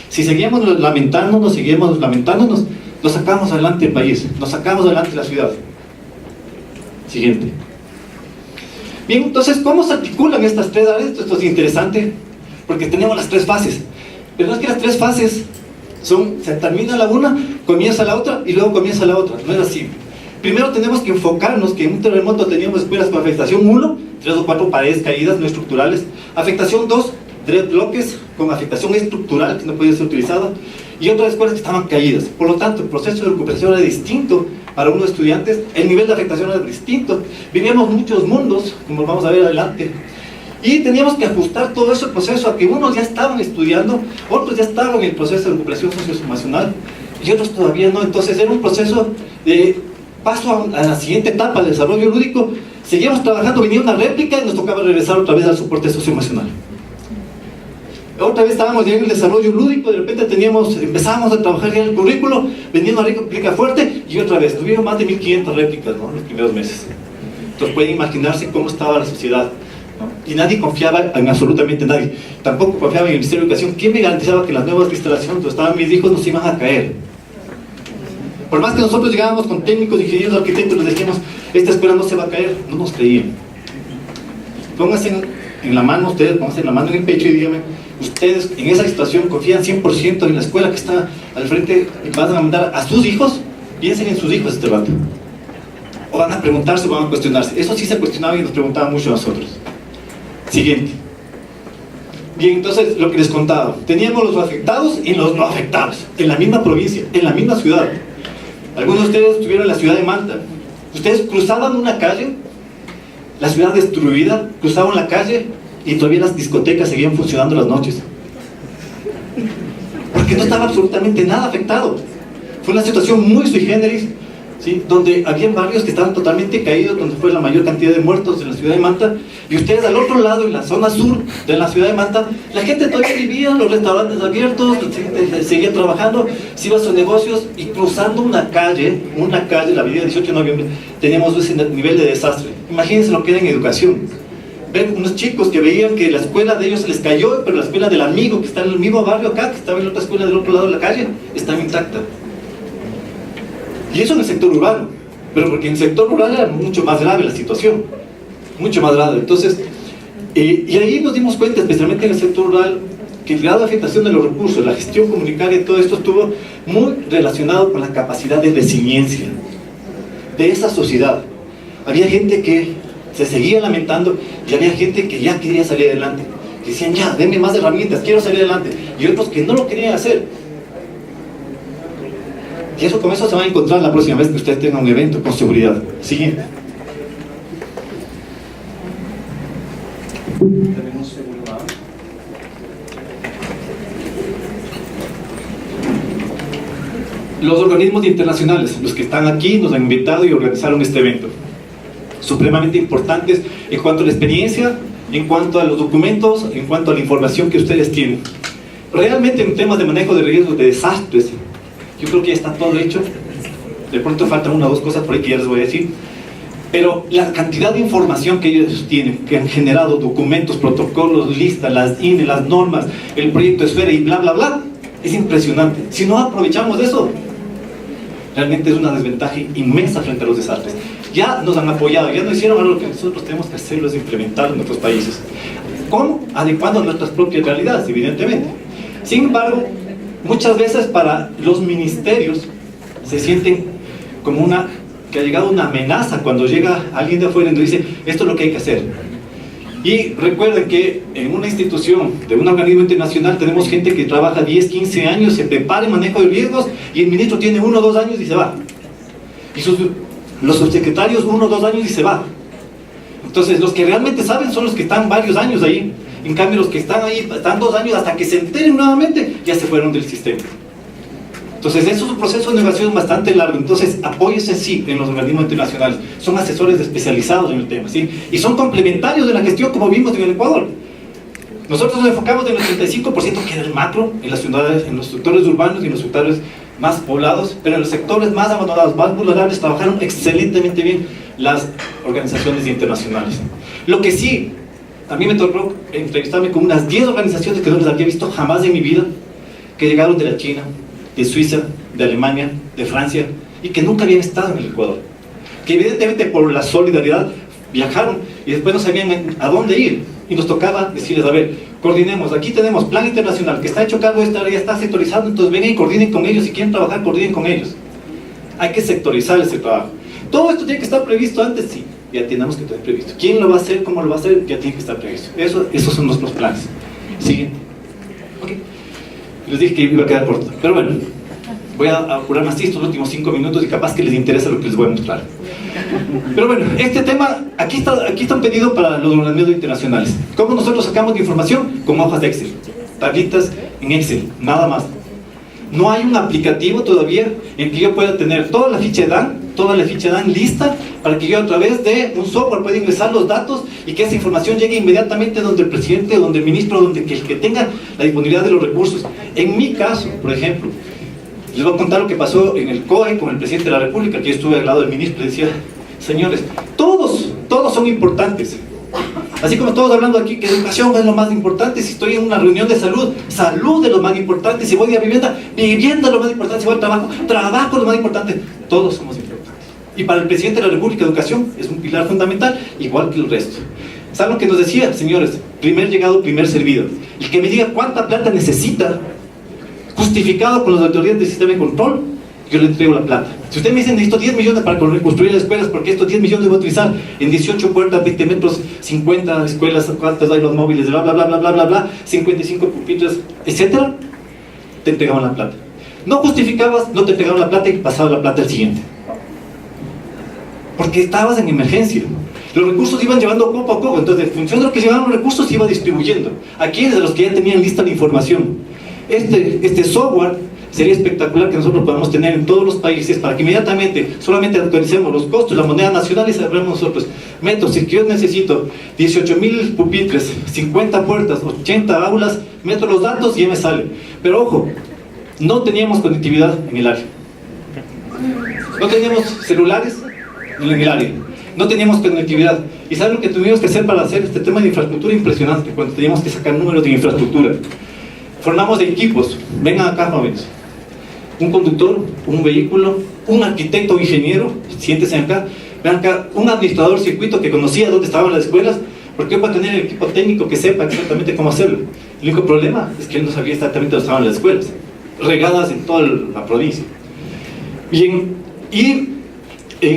Si seguíamos lamentándonos, nos sacamos adelante el país, nos sacamos adelante la ciudad. Siguiente. Bien, entonces, ¿cómo se articulan estas 3 áreas? Esto es interesante, porque tenemos las 3 fases. Pero no es que las 3 fases se termina la una, comienza la otra y luego comienza la otra. No es así. Primero tenemos que enfocarnos que en un terremoto teníamos escuelas con afectación 1, 3 o 4 paredes caídas no estructurales. Afectación 2, 3 bloques con afectación estructural que no podía ser utilizada, y otras escuelas que estaban caídas. Por lo tanto, el proceso de recuperación era distinto para unos estudiantes, el nivel de afectación era distinto, vivíamos muchos mundos, como vamos a ver adelante, y teníamos que ajustar todo ese proceso a que unos ya estaban estudiando, otros ya estaban en el proceso de recuperación socioemocional y otros todavía no. Entonces era un proceso de paso a la siguiente etapa del desarrollo lúdico. Seguíamos trabajando, venía una réplica y nos tocaba regresar otra vez al soporte socioemocional. Otra vez estábamos ya en el desarrollo lúdico, de repente empezábamos a trabajar ya en el currículo, venía una réplica fuerte y otra vez, tuvimos más de 1500 réplicas, ¿no?, en los primeros meses. Entonces pueden imaginarse cómo estaba la sociedad, ¿no? Y nadie confiaba en absolutamente nadie, tampoco confiaba en el Ministerio de Educación. ¿Quién me garantizaba que las nuevas instalaciones donde estaban mis hijos no se iban a caer? Por más que nosotros llegábamos con técnicos, ingenieros, arquitectos, les decíamos: esta escuela no se va a caer, no nos creían. Pónganse en la mano ustedes, pónganse en la mano en el pecho y díganme: ustedes en esa situación confían 100% en la escuela que está al frente y van a mandar a sus hijos. Piensen en sus hijos este rato. O van a preguntarse o van a cuestionarse. Eso sí se cuestionaba y nos preguntaban mucho a nosotros. Siguiente. Bien, entonces lo que les contaba, teníamos los afectados y los no afectados en la misma provincia, en la misma ciudad. Algunos de ustedes estuvieron en la ciudad de Manta. Ustedes cruzaban una calle, la ciudad destruida, cruzaban la calle y todavía las discotecas seguían funcionando las noches, porque no estaba absolutamente nada afectado. Fue una situación muy sui generis, ¿sí?, donde había barrios que estaban totalmente caídos, donde fue la mayor cantidad de muertos en la ciudad de Manta. Y ustedes al otro lado, en la zona sur de la ciudad de Manta, la gente todavía vivía, los restaurantes abiertos, seguía trabajando, se iba a sus negocios, y cruzando una calle, la avenida 18 de noviembre, teníamos ese nivel de desastre. Imagínense lo que era en educación. Ven unos chicos que veían que la escuela de ellos se les cayó, pero la escuela del amigo que está en el mismo barrio acá, que estaba en la otra escuela del otro lado de la calle, estaba intacta. Y eso en el sector urbano, pero porque en el sector rural era mucho más grave la situación, mucho más grave. Entonces, y ahí nos dimos cuenta, especialmente en el sector rural, que el grado de afectación de los recursos, la gestión comunitaria y todo esto estuvo muy relacionado con la capacidad de resiliencia de esa sociedad. Había gente que se seguía lamentando y había gente que ya quería salir adelante, que decían: ya, denme más herramientas, quiero salir adelante, y otros que no lo querían hacer. Y eso, con eso se va a encontrar la próxima vez que ustedes tengan un evento, con seguridad. Siguiente. Los organismos internacionales, los que están aquí, nos han invitado y organizaron este evento. Supremamente importantes en cuanto a la experiencia, en cuanto a los documentos, en cuanto a la información que ustedes tienen. Realmente en temas de manejo de riesgos de desastres, yo creo que ya está todo hecho. De pronto faltan 1 o 2 cosas por ahí que ya les voy a decir. Pero la cantidad de información que ellos tienen, que han generado documentos, protocolos, listas, las INE, las normas, el proyecto Esfera y bla, bla, bla, es impresionante. Si no aprovechamos eso, realmente es una desventaja inmensa frente a los desastres. Ya nos han apoyado, ya nos hicieron algo que nosotros tenemos que hacerlo, es implementar en nuestros países. ¿Cómo? Adecuando nuestras propias realidades, evidentemente. Sin embargo, muchas veces para los ministerios se sienten como que ha llegado una amenaza cuando llega alguien de afuera y nos dice: esto es lo que hay que hacer. Y recuerden que en una institución de un organismo internacional tenemos gente que trabaja 10, 15 años, se prepara en manejo de riesgos, y el ministro tiene 1 o 2 años y se va. Y los subsecretarios 1 o 2 años y se va. Entonces los que realmente saben son los que están varios años ahí. En cambio, los que están ahí, están 2 años hasta que se enteren nuevamente, ya se fueron del sistema. Entonces, eso es un proceso de negociación bastante largo. Entonces, apóyese sí en los organismos internacionales. Son asesores especializados en el tema, ¿sí? Y son complementarios de la gestión, como vimos en el Ecuador. Nosotros nos enfocamos en el 85% que era el macro, en las ciudades, en los sectores urbanos y en los sectores más poblados, pero en los sectores más abandonados, más vulnerables, trabajaron excelentemente bien las organizaciones internacionales. Lo que sí, a mí me tocó entrevistarme con unas 10 organizaciones que no les había visto jamás en mi vida, que llegaron de la China, de Suiza, de Alemania, de Francia, y que nunca habían estado en el Ecuador. Que evidentemente por la solidaridad viajaron y después no sabían a dónde ir. Y nos tocaba decirles, a ver, coordinemos, aquí tenemos plan internacional que está hecho cargo de esta área, ya está sectorizado, entonces vengan y coordinen con ellos, si quieren trabajar, coordinen con ellos. Hay que sectorizar ese trabajo. Todo esto tiene que estar previsto antes, sí, ya tenemos que tener previsto. ¿Quién lo va a hacer? ¿Cómo lo va a hacer? Ya tiene que estar previsto. Esos son nuestros planes. Siguiente. Okay. Les dije que iba a quedar corto, pero bueno, voy a apurar más estos últimos 5 minutos y capaz que les interesa lo que les voy a mostrar. Pero bueno, este tema, aquí está un pedido para los organismos internacionales. ¿Cómo nosotros sacamos de información? Con hojas de Excel, tablitas en Excel, nada más. No hay un aplicativo todavía en que yo pueda tener toda la ficha de DAN lista para que yo a través de un software pueda ingresar los datos y que esa información llegue inmediatamente donde el presidente, donde el ministro, donde el que tenga la disponibilidad de los recursos. En mi caso, por ejemplo, les voy a contar lo que pasó en el COE con el presidente de la República, que yo estuve al lado del ministro y decía, señores, todos son importantes. Así como estamos hablando aquí que educación es lo más importante, si estoy en una reunión de salud, salud es lo más importante, si voy a vivienda, vivienda es lo más importante, si voy al trabajo, trabajo es lo más importante. Todos somos importantes. Y para el presidente de la República, educación es un pilar fundamental, igual que el resto. ¿Saben lo que nos decía, señores? Primer llegado, primer servido. El que me diga cuánta plata necesita, justificado con las autoridades del sistema de control, yo le entrego la plata. Si usted me dice necesito 10 millones para reconstruir las escuelas, porque estos 10 millones voy a utilizar en 18 puertas, 20 metros, 50 escuelas, cuántas hay los móviles, bla, bla, bla, bla, bla, bla, bla, 55 pupitres, etcétera, te entregaban la plata. No justificabas, no te entregaban la plata y pasaba la plata al siguiente. Porque estabas en emergencia. Los recursos iban llevando poco a poco, entonces en función de lo que llevaban los recursos se iba distribuyendo. Aquí es de los que ya tenían lista la información. Este software sería espectacular que nosotros podamos tener en todos los países para que inmediatamente solamente actualicemos los costos, la moneda nacional y sabremos nosotros, meto, si yo necesito 18.000 pupitres, 50 puertas, 80 aulas, meto los datos y ya me sale. Pero ojo, no teníamos conectividad en el área. No teníamos celulares en el área. No teníamos conectividad. ¿Y saben lo que tuvimos que hacer para hacer este tema de infraestructura? Impresionante, cuando teníamos que sacar números de infraestructura. Formamos equipos, vengan acá jóvenes, un conductor, un vehículo, un arquitecto o ingeniero, siéntense acá, vean acá, un administrador circuito que conocía dónde estaban las escuelas, porque yo puedo tener el equipo técnico que sepa exactamente cómo hacerlo. El único problema es que él no sabía exactamente dónde estaban las escuelas, regadas en toda la provincia. Bien, y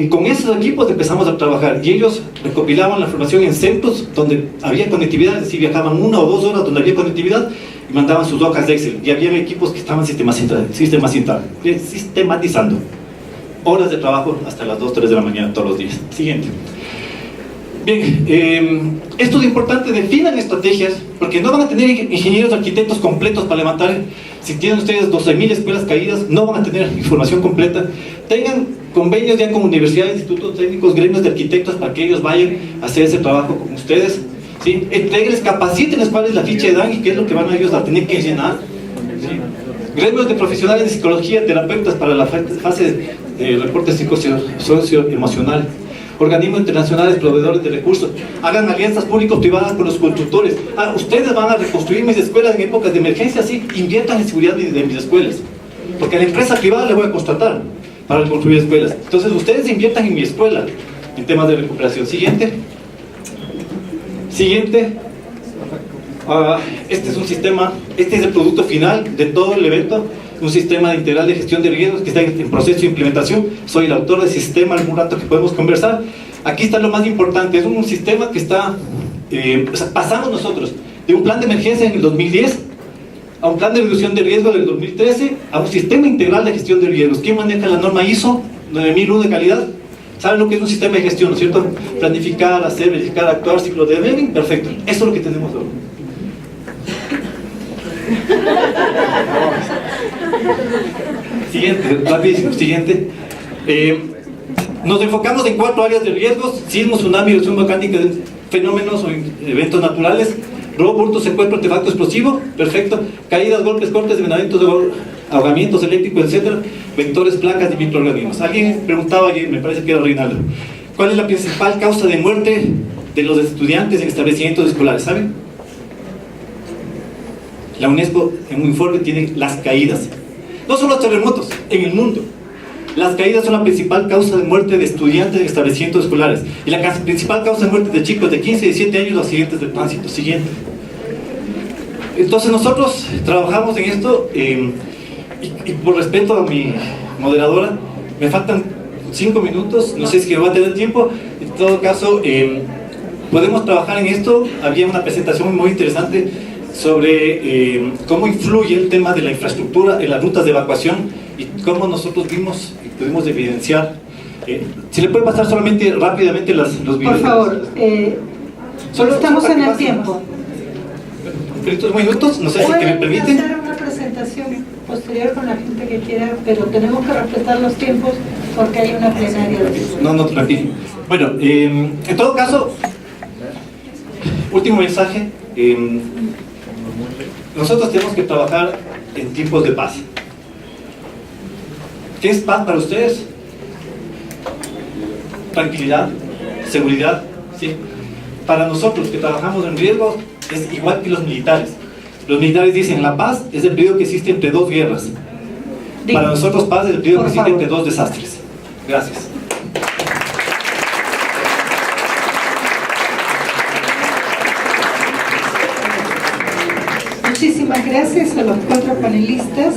con esos equipos empezamos a trabajar y ellos recopilaban la información en centros donde había conectividad, es decir, viajaban 1 o 2 horas donde había conectividad y mandaban sus hojas de Excel y había equipos que estaban sistematizando horas de trabajo hasta las 2 o 3 de la mañana todos los días. Siguiente. Bien, esto es importante, definan estrategias porque no van a tener ingenieros arquitectos completos para levantar. Si tienen ustedes 12.000 escuelas caídas, no van a tener información completa. Tengan convenios ya con universidades, institutos técnicos, gremios de arquitectos para que ellos vayan a hacer ese trabajo con ustedes, ¿sí? Entreguenles, capacítenles cuál es la ficha de DAN y qué es lo que van a ellos a tener que llenar, ¿sí? Gremios de profesionales de psicología, terapeutas para la fase de reporte socioemocional. Organismos internacionales, proveedores de recursos, hagan alianzas público-privadas con los constructores. Ustedes van a reconstruir mis escuelas en épocas de emergencia, sí, inviertan en seguridad de mis escuelas, porque a la empresa privada le voy a contratar para reconstruir escuelas. Entonces ustedes inviertan en mi escuela en temas de recuperación. Siguiente. Este es un sistema, este es el producto final de todo el evento, un sistema integral de gestión de riesgos que está en proceso de implementación. Soy el autor del sistema, algún rato que podemos conversar. Aquí está lo más importante, es un sistema que está, pasamos nosotros de un plan de emergencia en el 2010 a un plan de reducción de riesgo del 2013 a un sistema integral de gestión de riesgos. ¿Quién maneja la norma ISO 9001 de calidad? ¿Saben lo que es un sistema de gestión, no es cierto? Planificar, hacer, verificar, actuar, ciclo de Deming, perfecto. Eso es lo que tenemos ahora. Siguiente, rapidísimo, siguiente. Nos enfocamos en 4 áreas de riesgos: sismo, tsunami, erupción volcánica, fenómenos o eventos naturales, robo, hurto, secuestro, artefacto explosivo, perfecto, caídas, golpes, cortes, envenenamientos, ahogamientos eléctricos, etcétera, vectores, placas y microorganismos. Alguien preguntaba ayer, me parece que era Reinaldo, ¿cuál es la principal causa de muerte de los estudiantes en establecimientos escolares? ¿Saben? La UNESCO en un informe tiene las caídas. No solo los terremotos, en el mundo. Las caídas son la principal causa de muerte de estudiantes en establecimientos escolares. Y la principal causa de muerte de chicos de 15 y 17 años, los accidentes de tránsito. Siguiente. Entonces nosotros trabajamos en esto y por respeto a mi moderadora, me faltan 5 minutos, no sé si va a tener tiempo. En todo caso, podemos trabajar en esto. Había una presentación muy interesante sobre cómo influye el tema de la infraestructura en las rutas de evacuación y cómo nosotros vimos y pudimos evidenciar. Si le puede pasar solamente rápidamente los videos. Por favor, solo estamos en el tiempo. Estos minutos, no sé si me permiten. Pueden hacer una presentación posterior con la gente que quiera, pero tenemos que respetar los tiempos porque hay una plenaria. No, tranquilo. Bueno, en todo caso, último mensaje. Nosotros tenemos que trabajar en tiempos de paz. ¿Qué es paz para ustedes? Tranquilidad, seguridad, ¿sí? Para nosotros que trabajamos en riesgos es igual que los militares. Los militares dicen la paz es el periodo que existe entre 2 guerras. Para nosotros paz es el periodo que existe entre 2 desastres. Gracias. Muchísimas gracias a los 4 panelistas.